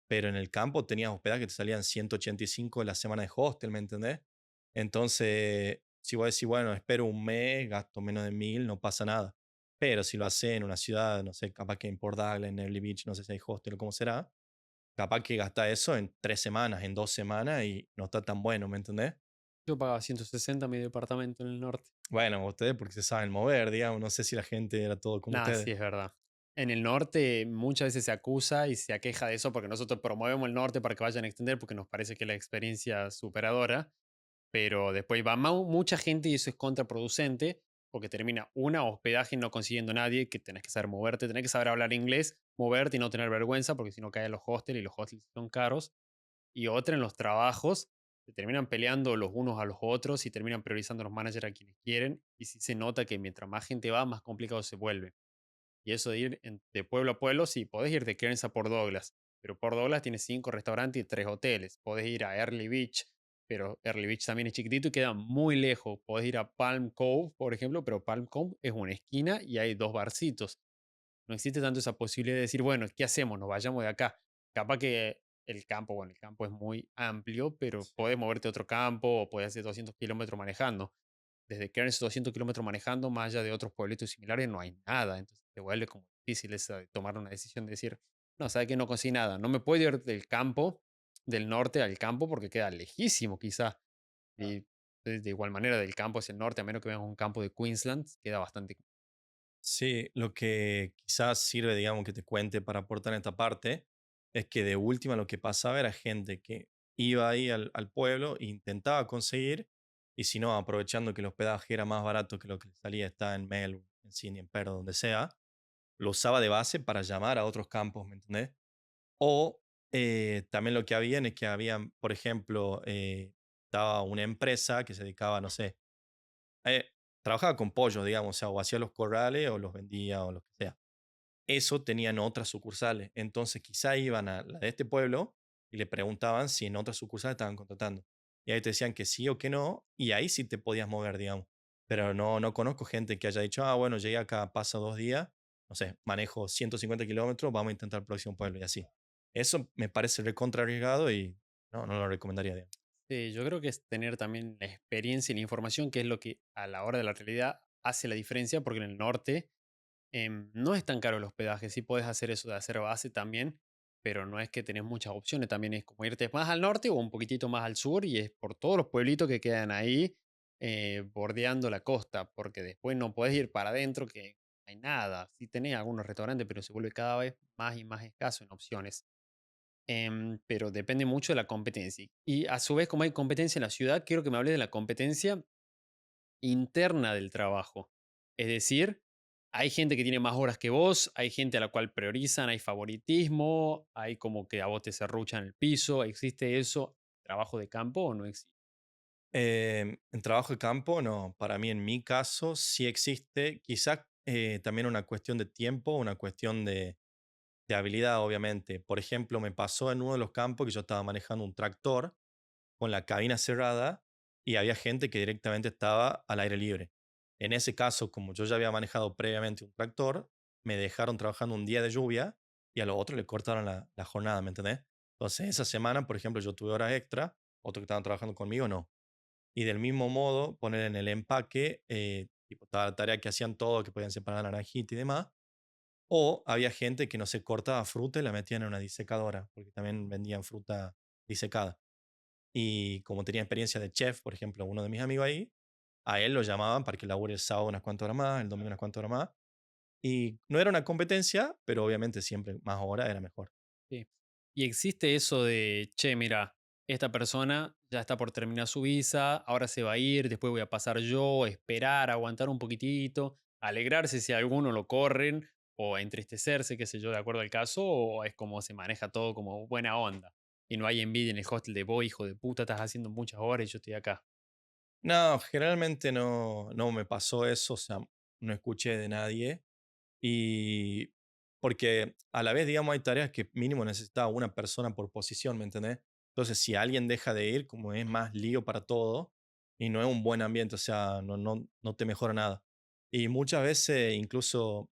pero en el campo tenías hospedaje que te salían 185 la semana de hostel, ¿me entendés? Entonces, si vos decís, bueno, espero un mes, gasto menos de 1000, no pasa nada. Pero si lo haces en una ciudad, no sé, capaz que en Port Douglas, en Neville Beach, no sé si hay hostel o cómo será, capaz que gasta eso en 3 semanas, en 2 semanas y no está tan bueno, ¿me entendés? Yo pagaba 160 mi departamento en el norte. Bueno, ustedes porque se saben mover, digamos, no sé si la gente era todo como Nada, sí ustedes. es verdad. En el norte muchas veces se acusa y se aqueja de eso porque nosotros promovemos el norte para que vayan a extender porque nos parece que es la experiencia superadora, pero después va mucha gente y eso es contraproducente porque termina una hospedaje no consiguiendo nadie, que tenés que saber moverte, tenés que saber hablar inglés, moverte y no tener vergüenza porque si no caen los hostels y los hostels son caros. Y otra en los trabajos, se terminan peleando los unos a los otros y terminan priorizando los managers a quienes quieren y sí se nota que mientras más gente va, más complicado se vuelve. Y eso de ir de pueblo a pueblo, sí, podés ir de Cairns a Port Douglas, pero Port Douglas tiene 5 restaurantes y 3 hoteles. Podés ir a Early Beach, pero Early Beach también es chiquitito y queda muy lejos. Podés ir a Palm Cove, por ejemplo, pero Palm Cove es una esquina y hay 2 barcitos. No existe tanto esa posibilidad de decir, bueno, ¿qué hacemos? Nos vayamos de acá. Capaz que el campo, bueno, el campo es muy amplio, pero podés moverte a otro campo o podés hacer 200 kilómetros manejando. Desde Cairns 200 kilómetros manejando, más allá de otros pueblitos similares, no hay nada. Entonces te vuelve como difícil esa de tomar una decisión de decir, no, sabe que no consigo nada. No me puedo ir del campo, del norte al campo, porque queda lejísimo quizá. Y de igual manera, del campo hacia el norte, a menos que veas un campo de Queensland, queda bastante. Sí, lo que quizás sirve, digamos, que te cuente para aportar en esta parte, es que de última lo que pasaba era gente que iba ahí al pueblo e intentaba conseguir, y si no, aprovechando que el hospedaje era más barato que lo que le salía está en Melbourne, en Sydney, en Perth, donde sea, lo usaba de base para llamar a otros campos, ¿me entendés? O también lo que habían es que habían, por ejemplo, estaba una empresa que se dedicaba, no sé, eh, trabajaba con pollos, digamos, o sea, o hacía los corrales o los vendía o lo que sea. Eso tenían otras sucursales. Entonces quizá iban a la de este pueblo y le preguntaban si en otras sucursales estaban contratando. Y ahí te decían que sí o que no, y ahí sí te podías mover, digamos. Pero no conozco gente que haya dicho, ah, bueno, llegué acá, pasa 2 días, no sé, manejo 150 kilómetros, vamos a intentar el próximo pueblo y así. Eso me parece recontra arriesgado y no lo recomendaría, digamos. Sí, yo creo que es tener también la experiencia y la información, que es lo que a la hora de la realidad hace la diferencia, porque en el norte no es tan caro el hospedaje, sí puedes hacer eso de hacer base también, pero no es que tenés muchas opciones, también es como irte más al norte o un poquitito más al sur y es por todos los pueblitos que quedan ahí bordeando la costa, porque después no puedes ir para adentro que no hay nada, sí tenés algunos restaurantes, pero se vuelve cada vez más y más escaso en opciones. Pero depende mucho de la competencia. Y a su vez, como hay competencia en la ciudad, quiero que me hables de la competencia interna del trabajo. Es decir, hay gente que tiene más horas que vos, hay gente a la cual priorizan, hay favoritismo, hay como que a vos te serruchan el piso. ¿Existe eso? ¿Trabajo de campo o no existe? En trabajo de campo, no. Para mí, en mi caso, sí existe. Quizás también una cuestión de tiempo, una cuestión de habilidad, obviamente. Por ejemplo, me pasó en uno de los campos que yo estaba manejando un tractor con la cabina cerrada y había gente que directamente estaba al aire libre. En ese caso, como yo ya había manejado previamente un tractor, me dejaron trabajando un día de lluvia y a los otros le cortaron la jornada, ¿me entendés? Entonces, esa semana, por ejemplo, yo tuve horas extra, otros que estaban trabajando conmigo no. Y del mismo modo, poner en el empaque, tipo, toda la tarea que hacían todo, que podían separar la naranjita y demás. O había gente que no se cortaba fruta y la metían en una disecadora, porque también vendían fruta disecada. Y como tenía experiencia de chef, por ejemplo, uno de mis amigos ahí, a él lo llamaban para que labure el sábado unas cuantas horas más, el domingo unas cuantas horas más. Y no era una competencia, pero obviamente siempre más horas era mejor. Sí. Y existe eso de, che, mira, esta persona ya está por terminar su visa, ahora se va a ir, después voy a pasar yo, esperar, aguantar un poquitito, alegrarse si a alguno lo corren o entristecerse, qué sé yo, de acuerdo al caso, o es como se maneja todo como buena onda. Y no hay envidia en el hostel de vos, hijo de puta, estás haciendo muchas horas y yo estoy acá. No, generalmente no me pasó eso. O sea, no escuché de nadie. Y porque a la vez, digamos, hay tareas que mínimo necesita una persona por posición, ¿me entendés? Entonces, si alguien deja de ir, como es más lío para todo y no es un buen ambiente, o sea, no te mejora nada. Y muchas veces, incluso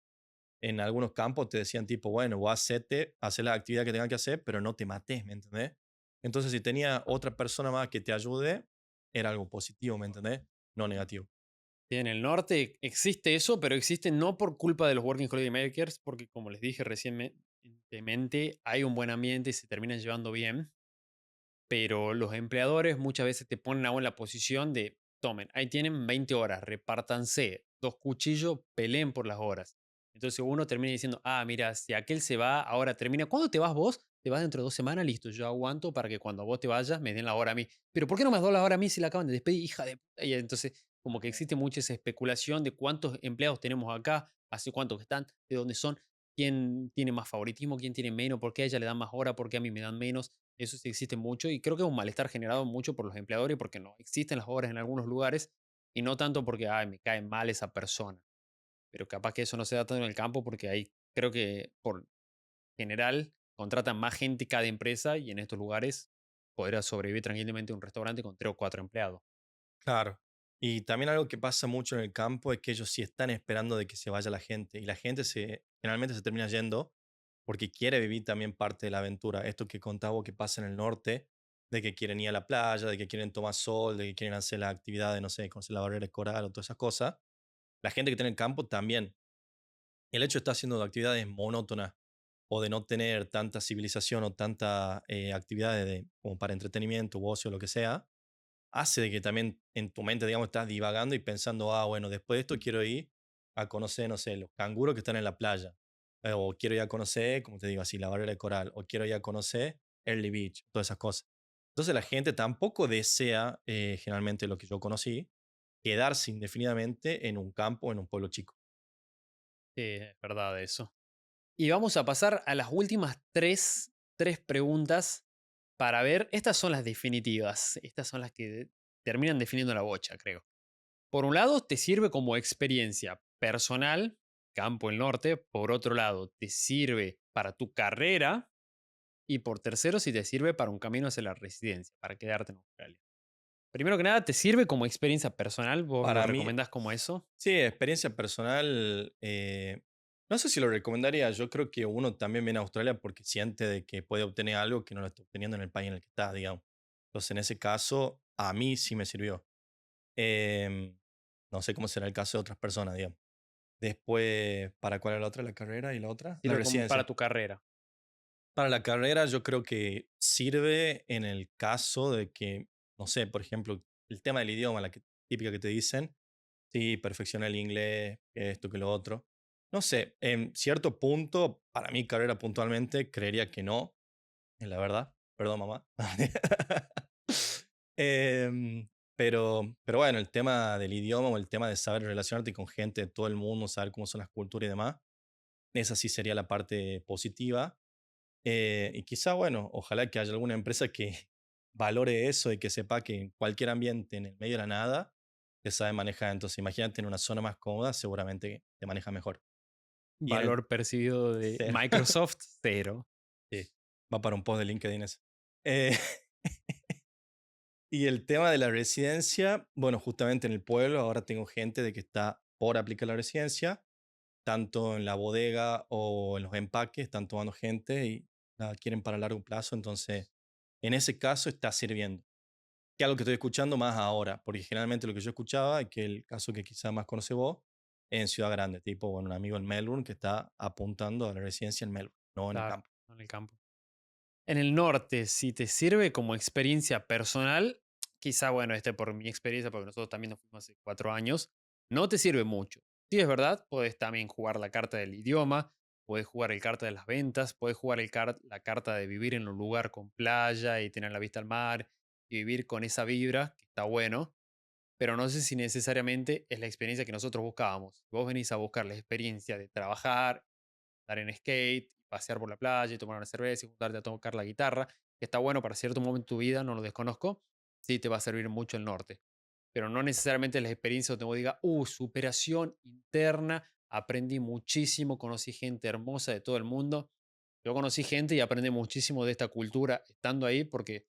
en algunos campos te decían tipo, bueno, vos hacé la actividad que tengas que hacer, pero no te mates, ¿me entendés? Entonces, si tenía otra persona más que te ayude, era algo positivo, ¿me entendés? No negativo. Sí, en el norte existe eso, pero existe no por culpa de los Working Holiday Makers, porque como les dije recientemente, hay un buen ambiente y se terminan llevando bien, pero los empleadores muchas veces te ponen a vos en la posición de, tomen, ahí tienen 20 horas, repártanse, dos cuchillos, peleen por las horas. Entonces uno termina diciendo, ah, mira, si aquel se va, ahora termina. ¿Cuándo te vas vos? Te vas dentro de 2 semanas, listo, yo aguanto para que cuando vos te vayas me den la hora a mí. Pero ¿por qué no me has dado la hora a mí si la acaban de despedir, hija de puta? Y entonces como que existe mucha esa especulación de cuántos empleados tenemos acá, hace cuánto que están, de dónde son, quién tiene más favoritismo, quién tiene menos, por qué a ella le dan más hora, por qué a mí me dan menos. Eso sí existe mucho y creo que es un malestar generado mucho por los empleadores porque no existen las horas en algunos lugares y no tanto porque ay, me cae mal esa persona, pero capaz que eso no se da tanto en el campo porque ahí creo que por general contratan más gente cada empresa y en estos lugares podría sobrevivir tranquilamente un restaurante con 3 o 4 empleados. Claro. Y también algo que pasa mucho en el campo es que ellos sí están esperando de que se vaya la gente y la gente generalmente se termina yendo porque quiere vivir también parte de la aventura. Esto que contaba que pasa en el norte, de que quieren ir a la playa, de que quieren tomar sol, de que quieren hacer la actividad de, no sé, conocer la barrera de coral o todas esas cosas. La gente que está en el campo también. El hecho de estar haciendo actividades monótonas o de no tener tanta civilización o tanta actividades como para entretenimiento u ocio, lo que sea, hace de que también en tu mente, digamos, estás divagando y pensando, ah, bueno, después de esto quiero ir a conocer, no sé, los canguros que están en la playa. O quiero ir a conocer, como te digo así, la barrera de coral. O quiero ir a conocer Early Beach, todas esas cosas. Entonces la gente tampoco desea, generalmente lo que yo conocí, quedarse indefinidamente en un campo, en un pueblo chico. Sí, es verdad eso. Y vamos a pasar a las últimas tres preguntas para ver, estas son las definitivas, estas son las que terminan definiendo la bocha, creo. Por un lado, te sirve como experiencia personal, campo el norte. Por otro lado, te sirve para tu carrera. Y por tercero, si te sirve para un camino hacia la residencia, para quedarte en Australia. Primero que nada, ¿te sirve como experiencia personal? ¿Vos lo Para mí, recomendás como eso? sí, experiencia personal, no sé si lo recomendaría. Yo creo que uno también viene a Australia porque siente de que puede obtener algo que no lo está obteniendo en el país en el que está, digamos. Entonces, en ese caso, a mí sí me sirvió. Em, no sé cómo será el caso de otras personas, digamos. Después, ¿para cuál es la otra? ¿La carrera y la otra? La Sirve como para residencia. tu carrera. Para la carrera yo creo que sirve en el caso de que, no sé, por ejemplo, el tema del idioma, típica que te dicen, sí, perfecciona el inglés, que esto, que lo otro. No sé, en cierto punto, para mi carrera puntualmente, creería que no, en la verdad. Perdón, mamá. Pero bueno, el tema del idioma o el tema de saber relacionarte con gente de todo el mundo, saber cómo son las culturas y demás, esa sí sería la parte positiva. Y quizá, bueno, ojalá que haya alguna empresa que valore eso y que sepa que en cualquier ambiente, en el medio de la nada, te sabe manejar. Entonces, imagínate en una zona más cómoda, seguramente te maneja mejor. Y en el... Valor percibido de Cero. Microsoft, cero. Sí, va para un post de LinkedIn eso. Eh, y el tema de la residencia, bueno, justamente en el pueblo ahora tengo gente de que está por aplicar la residencia, tanto en la bodega o en los empaques, están tomando gente y la quieren para largo plazo, entonces en ese caso está sirviendo. Que algo que estoy escuchando más ahora, porque generalmente lo que yo escuchaba, y que el caso que quizá más conoce vos, en Ciudad Grande, tipo, bueno, un amigo en Melbourne que está apuntando a la residencia en Melbourne, no en el Claro, campo. no en el campo. En el norte, si te sirve como experiencia personal, quizá, bueno, por mi experiencia, porque nosotros también nos fuimos hace 4 años, no te sirve mucho. Sí, es verdad, puedes también jugar la carta del idioma, puedes jugar el carta de las ventas, puedes jugar la carta de vivir en un lugar con playa y tener la vista al mar y vivir con esa vibra, que está bueno, pero no sé si necesariamente es la experiencia que nosotros buscábamos. Si vos venís a buscar la experiencia de trabajar, andar en skate, pasear por la playa y tomar una cerveza y juntarte a tocar la guitarra, que está bueno para cierto momento de tu vida, no lo desconozco, sí te va a servir mucho el norte. pero no necesariamente las experiencias donde vos digas, superación interna, aprendí muchísimo, conocí gente hermosa de todo el mundo. Yo conocí gente y aprendí muchísimo de esta cultura estando ahí porque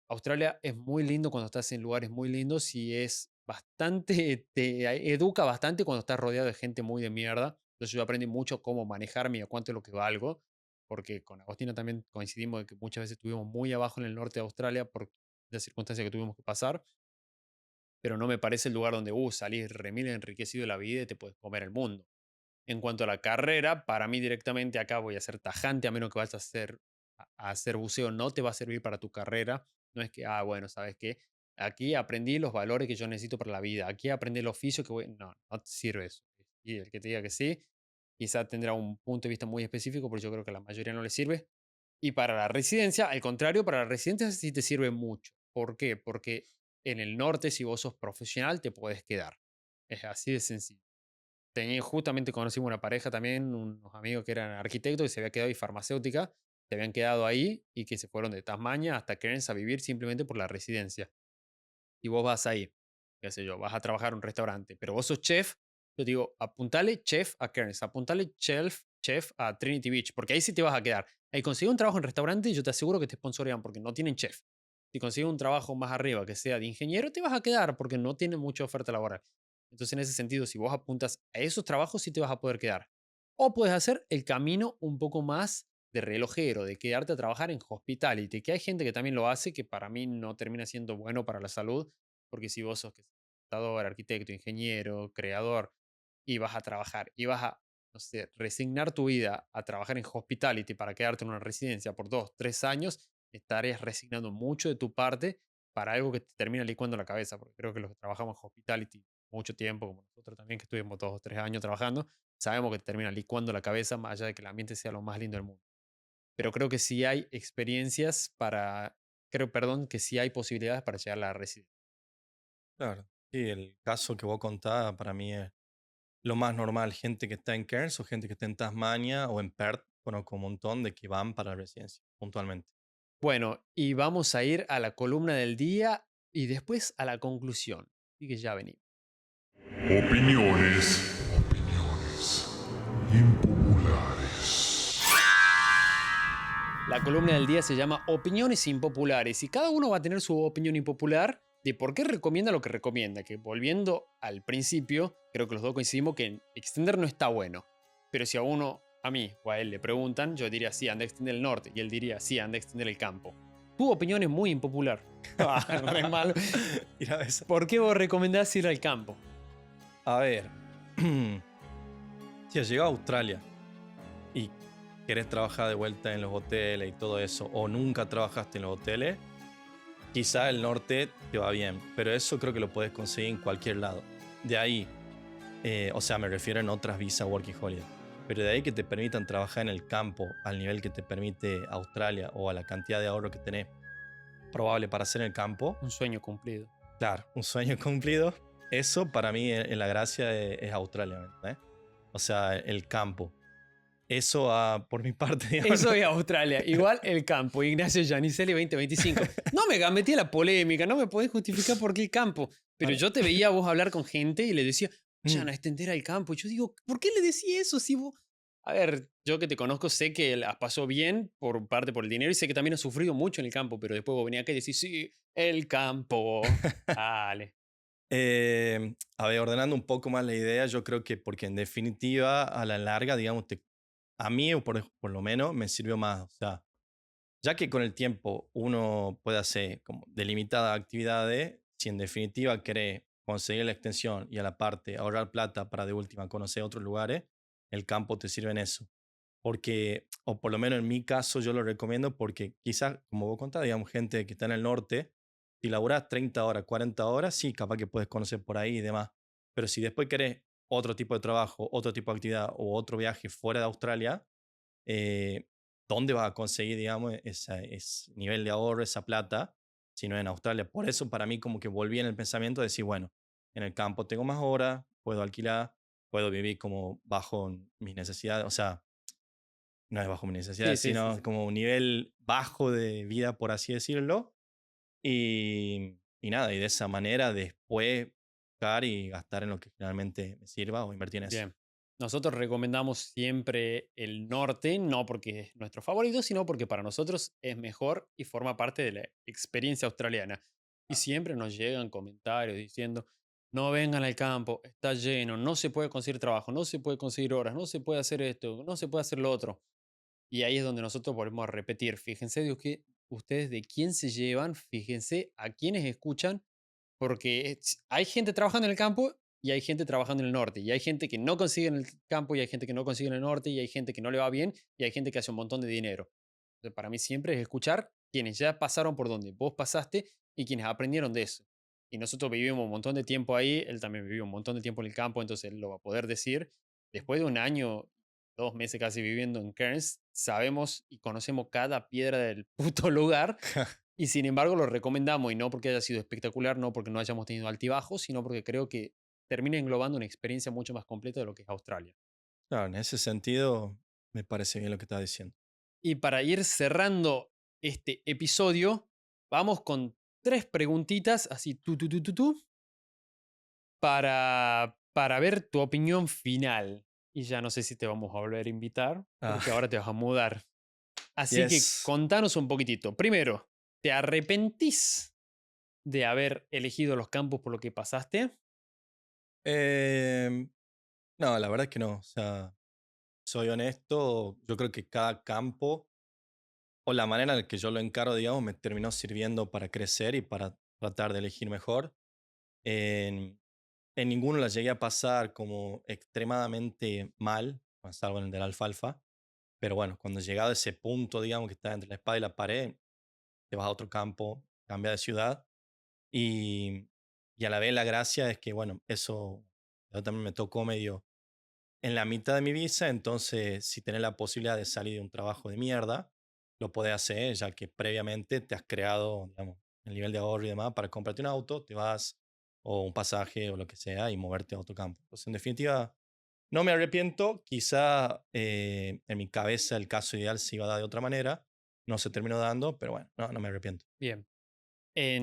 Australia es muy lindo cuando estás en lugares muy lindos y es bastante, te educa bastante cuando estás rodeado de gente muy de mierda. Entonces yo aprendí mucho cómo manejarme y a cuánto es lo que valgo, porque con Agostina también coincidimos de que muchas veces estuvimos muy abajo en el norte de Australia por las circunstancias que tuvimos que pasar, pero no me parece el lugar donde salís remil enriquecido de la vida y te puedes comer el mundo. En cuanto a la carrera, para mí directamente acá voy a ser tajante, a menos que vayas a hacer buceo, no te va a servir para tu carrera. No es que, bueno, ¿sabes qué? Aquí aprendí los valores que yo necesito para la vida. Aquí aprendí el oficio que voy. No, no te sirve eso. Y el que te diga que sí, quizá tendrá un punto de vista muy específico, pero yo creo que a la mayoría no le sirve. Y para la residencia, al contrario, para la residencia sí te sirve mucho. ¿Por qué? Porque en el norte, si vos sos profesional, te puedes quedar. Es así de sencillo. Justamente conocimos una pareja también, unos amigos que eran arquitectos y se había quedado y farmacéutica, se habían quedado ahí y que se fueron de Tasmania hasta Cairns a vivir simplemente por la residencia. Y vos vas ahí, qué sé yo, vas a trabajar en un restaurante, pero vos sos chef, yo digo, apuntale chef a Cairns, apuntale chef a Trinity Beach, porque ahí sí te vas a quedar. Ahí consigues un trabajo en restaurante y yo te aseguro que te sponsorean porque no tienen chef. Si consigues un trabajo más arriba que sea de ingeniero, te vas a quedar porque no tienen mucha oferta laboral. Entonces, en ese sentido, si vos apuntas a esos trabajos, sí te vas a poder quedar. O puedes hacer el camino un poco más de relojero, de quedarte a trabajar en hospitality, que hay gente que también lo hace, que para mí no termina siendo bueno para la salud, porque si vos sos que contador, arquitecto, ingeniero, creador, y vas a trabajar, y vas a, no sé, resignar tu vida a trabajar en hospitality para quedarte en una residencia por 2, 3 años, estarías resignando mucho de tu parte para algo que te termina licuando la cabeza, porque creo que los que trabajamos en hospitality mucho tiempo, como nosotros también, que estuvimos 2 o 3 años trabajando, sabemos que te termina licuando la cabeza más allá de que el ambiente sea lo más lindo del mundo. Pero creo que sí hay experiencias perdón, que sí hay posibilidades para llegar a la residencia. Claro. Sí, el caso que vos contás para mí es lo más normal. Gente que está en Cairns o gente que está en Tasmania o en Perth, conozco un montón de que van para la residencia, puntualmente. Bueno, y vamos a ir a la columna del día y después a la conclusión. Y que ya venimos. Opiniones impopulares. La columna del día se llama Opiniones impopulares y cada uno va a tener su opinión impopular de por qué recomienda lo que recomienda. Que volviendo al principio, creo que los dos coincidimos que extender no está bueno. Pero si a mí o a él le preguntan, yo diría sí, anda a extender el norte y él diría sí, anda a extender el campo. Tu opinión es muy impopular. Re malo. Mira esa. ¿Por qué vos recomendás ir al campo? A ver, si has llegado a Australia y querés trabajar de vuelta en los hoteles y todo eso, o nunca trabajaste en los hoteles, quizá el norte te va bien, pero eso creo que lo puedes conseguir en cualquier lado. De ahí, o sea, me refiero en otras visas Working Holiday, pero de ahí que te permitan trabajar en el campo al nivel que te permite Australia o a la cantidad de ahorro que tenés probable para hacer en el campo, Un sueño cumplido. claro, un sueño cumplido. Eso para mí en la gracia es Australia, ¿eh? O sea, el campo. Eso por mi parte, digamos. Eso es Australia. Igual el campo. Ignacio Giannicelli 2025. No me metí a la polémica, no me podés justificar por qué el campo. Pero yo te veía a vos hablar con gente y le decía, vayan a extender al campo. Y yo digo, ¿por qué le decía eso si vos... A ver, yo que te conozco sé que la pasó bien por parte por el dinero y sé que también has sufrido mucho en el campo, pero después vos venías acá y decís, sí, el campo. Dale. A ver, ordenando un poco más la idea, yo creo que porque en definitiva, a la larga, digamos, a mí o por lo menos me sirvió más. O sea, ya que con el tiempo uno puede hacer como delimitadas actividades, si en definitiva querés conseguir la extensión y a la parte ahorrar plata para de última conocer otros lugares, el campo te sirve en eso. Porque, o por lo menos en mi caso, yo lo recomiendo porque quizás, como vos contás, digamos, gente que está en el norte, si laburás 30 horas, 40 horas, sí, capaz que puedes conocer por ahí y demás. Pero si después querés otro tipo de trabajo, otro tipo de actividad o otro viaje fuera de Australia, eh, ¿dónde vas a conseguir, digamos, ese nivel de ahorro, esa plata, si no en Australia? Por eso para mí como que volví en el pensamiento de decir, bueno, en el campo tengo más horas, puedo alquilar, puedo vivir como bajo mis necesidades, o sea, no es bajo mis Sí, necesidades, sí, sí, sino sí. como un nivel bajo de vida, por así decirlo. Y y nada, y de esa manera después buscar y gastar en lo que finalmente me sirva o invertir en eso. Bien. Nosotros recomendamos siempre el norte, no porque es nuestro favorito, sino porque para nosotros es mejor y forma parte de la experiencia australiana. Y siempre nos llegan comentarios diciendo, no vengan al campo, está lleno, no se puede conseguir trabajo, no se puede conseguir horas, no se puede hacer esto, no se puede hacer lo otro. Y ahí es donde nosotros volvemos a repetir, fíjense de que ustedes de quién se llevan, fíjense a quiénes escuchan, porque hay gente trabajando en el campo y hay gente trabajando en el norte, y hay gente que no consigue en el campo y hay gente que no consigue en el norte, y hay gente que no le va bien y hay gente que hace un montón de dinero. Entonces, para mí siempre es escuchar quienes ya pasaron por donde vos pasaste y quienes aprendieron de eso. Y nosotros vivimos un montón de tiempo ahí, él también vivió un montón de tiempo en el campo, entonces él lo va a poder decir. Después de un año, 2 meses casi viviendo en Cairns, sabemos y conocemos cada piedra del puto lugar y sin embargo lo recomendamos y no porque haya sido espectacular, no porque no hayamos tenido altibajos, sino porque creo que termina englobando una experiencia mucho más completa de lo que es Australia. Claro, en ese sentido me parece bien lo que estás diciendo. Y para ir cerrando este episodio, vamos con 3 preguntitas, así tú, para ver tu opinión final. Y ya no sé si te vamos a volver a invitar, Ah, porque ahora te vas a mudar. Así que yes. contanos un poquitito. Primero, ¿te arrepentís de haber elegido los campos por lo que pasaste? Em, no, la verdad es que no. O sea, soy honesto, yo creo que cada campo o la manera en la que yo lo encaro, digamos, me terminó sirviendo para crecer y para tratar de elegir mejor. En, en ninguno la llegué a pasar como extremadamente mal, salvo en el de la alfalfa. Pero bueno, cuando llegado a ese punto, digamos, que está entre la espada y la pared, te vas a otro campo, cambia de ciudad. Y, y a la vez la gracia es que, bueno, eso yo también me tocó medio en la mitad de mi visa, entonces si tenés la posibilidad de salir de un trabajo de mierda, lo podés hacer, ya que previamente te has creado, digamos, el nivel de ahorro y demás para comprarte un auto, te vas, o un pasaje o lo que sea, y moverte a otro campo. Entonces, en definitiva, no me arrepiento. Quizá en mi cabeza el caso ideal se iba a dar de otra manera. No se terminó dando, pero bueno, no, no me arrepiento. Bien.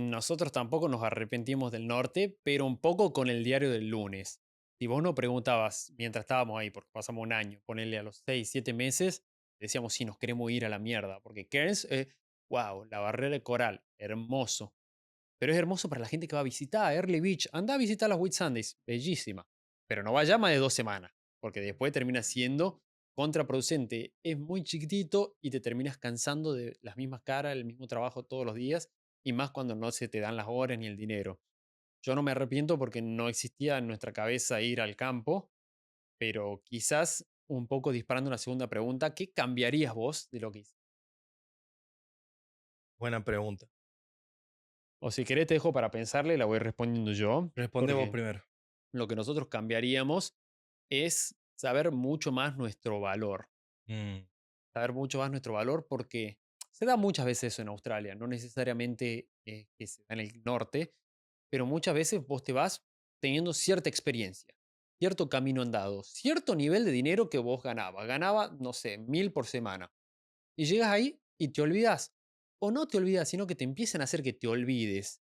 Nosotros tampoco nos arrepentimos del norte, pero un poco con el diario del lunes. Si vos no preguntabas mientras estábamos ahí, porque pasamos un año, ponerle a los 6, 7 meses, decíamos si nos queremos ir a la mierda, porque Cairns, wow, la barrera de coral, hermoso. Pero es hermoso para la gente que va a visitar a Early Beach. Anda a visitar las Whitsundays, bellísima. Pero no vaya más de 2 semanas, porque después termina siendo contraproducente. Es muy chiquitito y te terminas cansando de las mismas caras, el mismo trabajo todos los días, y más cuando no se te dan las horas ni el dinero. Yo no me arrepiento porque no existía en nuestra cabeza ir al campo, pero quizás un poco disparando una segunda pregunta, ¿qué cambiarías vos de lo que hiciste? Buena pregunta. O si querés te dejo para pensarle, la voy respondiendo yo, Responde vos porque primero. lo que nosotros cambiaríamos es saber mucho más nuestro valor. Mm, Saber mucho más nuestro valor porque se da muchas veces eso en Australia, no necesariamente que se da en el norte, pero muchas veces vos te vas teniendo cierta experiencia, cierto camino andado, cierto nivel de dinero que vos ganabas. Ganaba, no sé, 1000 por semana. Y llegas ahí y te olvidas. O no te olvidas, sino que te empiezan a hacer que te olvides.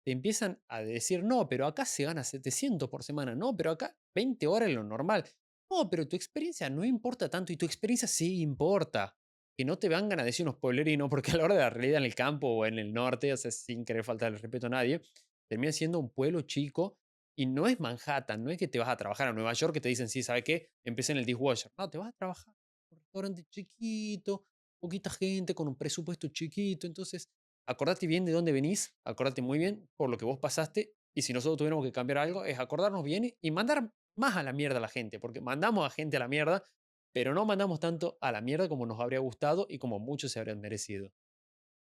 Te empiezan a decir, no, pero acá se gana 700 por semana. No, pero acá 20 horas es lo normal. No, pero tu experiencia no importa tanto y tu experiencia sí importa. Que no te vengan a decir unos pueblerinos, porque a la hora de la realidad en el campo o en el norte, o sea, sin querer faltarle respeto a nadie, termina siendo un pueblo chico y no es Manhattan, no es que te vas a trabajar a Nueva York que te dicen, sí, ¿sabe qué? Empieza en el dishwasher. No, te vas a trabajar en un restaurante chiquito, poquita gente, con un presupuesto chiquito. Entonces, acordate bien de dónde venís, acordate muy bien por lo que vos pasaste. Y si nosotros tuviéramos que cambiar algo, es acordarnos bien y mandar más a la mierda a la gente, porque mandamos a gente a la mierda, pero no mandamos tanto a la mierda como nos habría gustado y como muchos se habrían merecido.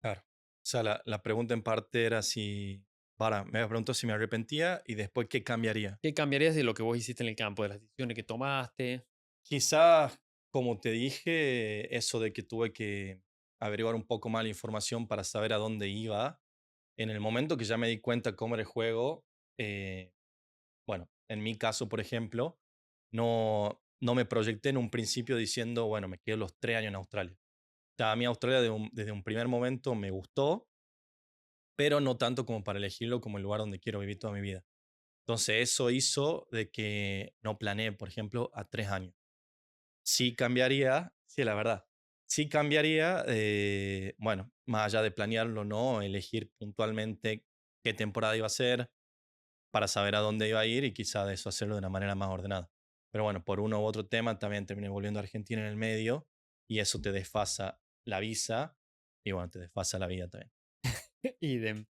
claro. O sea, la pregunta en parte era si. Para, me preguntó si me arrepentía y después qué cambiaría. ¿Qué cambiarías de lo que vos hiciste en el campo, de las decisiones que tomaste? Quizás, como te dije, eso de que tuve que averiguar un poco más la información para saber a dónde iba. En el momento que ya me di cuenta cómo era el juego, eh, bueno, en mi caso, por ejemplo, no me proyecté en un principio diciendo, bueno, me quedo los 3 años en Australia. O sea, a mí Australia desde un primer momento me gustó, pero no tanto como para elegirlo como el lugar donde quiero vivir toda mi vida. Entonces eso hizo de que no planeé, por ejemplo, a 3 años. Sí cambiaría, sí, la verdad. Sí cambiaría, bueno, más allá de planearlo, ¿no? Elegir puntualmente qué temporada iba a ser para saber a dónde iba a ir y quizá de eso hacerlo de una manera más ordenada. Pero bueno, por uno u otro tema también terminé volviendo a Argentina en el medio y eso te desfasa la visa y bueno, te desfasa la vida también. Idem.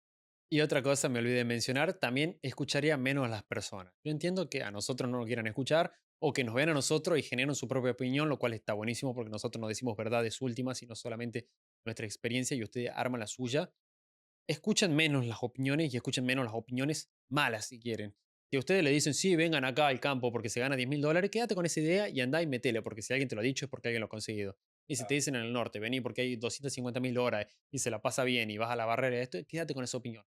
Y otra cosa, me olvidé de mencionar, también escucharía menos a las personas. Yo entiendo que a nosotros no nos quieran escuchar o que nos vean a nosotros y generen su propia opinión, lo cual está buenísimo porque nosotros no decimos verdades últimas, sino solamente nuestra experiencia y ustedes arman la suya. Escuchen menos las opiniones y escuchen menos las opiniones malas si quieren. Si a ustedes le dicen, sí, vengan acá al campo porque se gana $10.000, quédate con esa idea y andá y metele, porque si alguien te lo ha dicho es porque alguien lo ha conseguido. Y si te dicen en el norte, vení porque hay 250.000 horas y se la pasa bien y vas a la barrera de esto, quédate con esa opinión.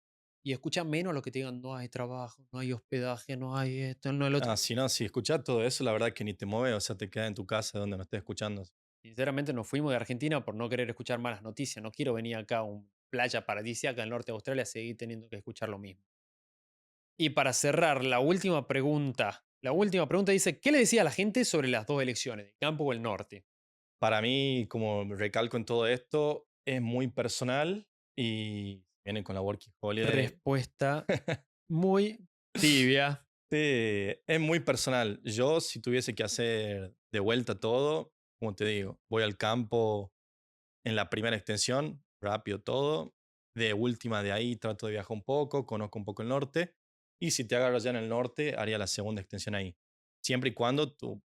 Y escucha menos lo que te digan, no hay trabajo, no hay hospedaje, no hay esto, no hay el otro. Ah, si no, si escuchas todo eso, la verdad que ni te mueve, o sea, te quedas en tu casa donde no estés escuchando. Sinceramente nos fuimos de Argentina por no querer escuchar malas noticias. No quiero venir acá a una playa paradisíaca en el norte de Australia a seguir teniendo que escuchar lo mismo. Y para cerrar, la última pregunta. La última pregunta dice, ¿qué le decía a la gente sobre las dos elecciones, el campo o el norte? Para mí, como recalco en todo esto, es muy personal y viene con la Working Holiday. Respuesta muy tibia. Sí, es muy personal. Yo, si tuviese que hacer de vuelta todo, como te digo, voy al campo en la primera extensión, rápido todo. De última de ahí trato de viajar un poco, conozco un poco el norte. Y si te agarro ya en el norte, haría la segunda extensión ahí. Siempre y cuando tú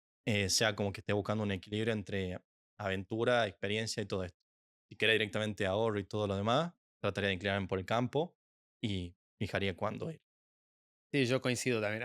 sea como que esté buscando un equilibrio entre aventura, experiencia y todo esto. Si quiere directamente ahorro y todo lo demás, trataría de inclinarme por el campo y fijaría cuándo ir. Sí, yo coincido también.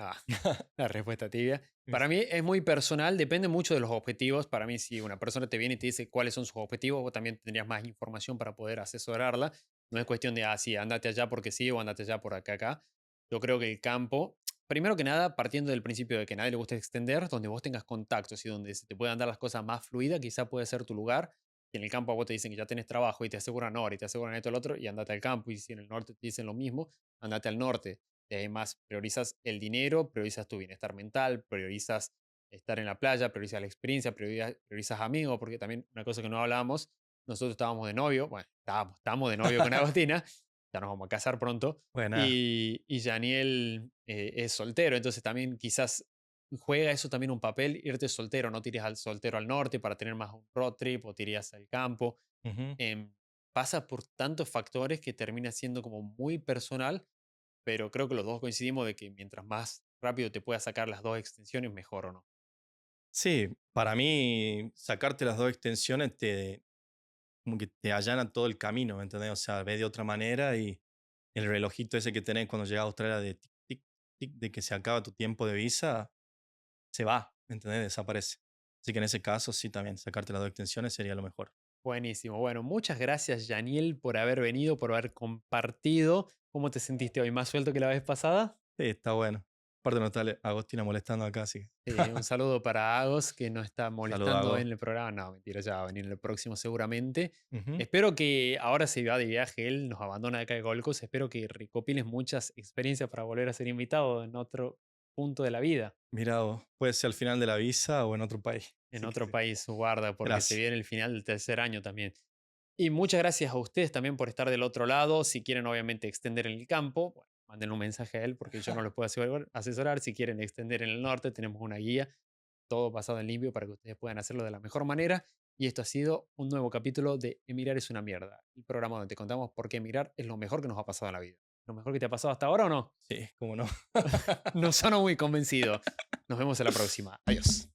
La respuesta tibia. Para mí es muy personal, depende mucho de los objetivos. Para mí, si una persona te viene y te dice cuáles son sus objetivos, vos también tendrías más información para poder asesorarla. No es cuestión de, sí, andate allá porque sí o andate allá por acá. Yo creo que el campo, primero que nada, partiendo del principio de que a nadie le gusta extender, donde vos tengas contactos y donde se te puedan dar las cosas más fluidas, quizá puede ser tu lugar. Si en el campo a vos te dicen que ya tenés trabajo y te aseguran hora y te aseguran esto y lo otro, y andate al campo. Y si en el norte te dicen lo mismo, andate al norte. Y además priorizas el dinero, priorizas tu bienestar mental, priorizas estar en la playa, priorizas la experiencia, priorizas amigos, porque también una cosa que no hablábamos, nosotros estábamos de novio, bueno, estamos de novio con Agostina, ya nos vamos a casar pronto, Buena. y Janiel es soltero, entonces también quizás juega eso también un papel, irte soltero, no tires al soltero al norte para tener más un road trip o tirías al campo. Ujú. em, Pasa por tantos factores que termina siendo como muy personal, pero creo que los dos coincidimos de que mientras más rápido te puedas sacar las dos extensiones, mejor o no. Sí, para mí sacarte las dos extensiones como que te allana todo el camino, ¿me entendés? O sea, ves de otra manera y el relojito ese que tenés cuando llegas a Australia de tic, tic, tic, de que se acaba tu tiempo de visa, se va, ¿me entendés? Desaparece. Así que en ese caso, sí, también sacarte las dos extensiones sería lo mejor. Buenísimo. Bueno, muchas gracias, Janiel, por haber venido, por haber compartido. ¿Cómo te sentiste hoy? ¿Más suelto que la vez pasada? Sí, está bueno. Aparte no está Agostina molestando acá, así que Un saludo para Agos, que nos está saludo a molestando Agos. en el programa. No, mentira, ya va a venir en el próximo seguramente. Ujú. Espero que ahora se va de viaje, él nos abandona acá de Gold Coast. Espero que recopiles muchas experiencias para volver a ser invitado en otro punto de la vida. Mira vos, puede ser al final de la visa o en otro país. En Así que otro sí. país, guarda, porque se Gracias. viene el final del tercer año también. Y muchas gracias a ustedes también por estar del otro lado. Si quieren, obviamente, extender en el campo, bueno, manden un mensaje a él porque yo no los puedo asesorar. Si quieren extender en el norte, tenemos una guía, todo basado en limpio para que ustedes puedan hacerlo de la mejor manera. Y esto ha sido un nuevo capítulo de Emigrar es una mierda, el programa donde te contamos por qué emigrar es lo mejor que nos ha pasado en la vida. ¿Lo mejor que te ha pasado hasta ahora o no? Sí, cómo no. No sonó muy convencido. Nos vemos en la próxima. Adiós.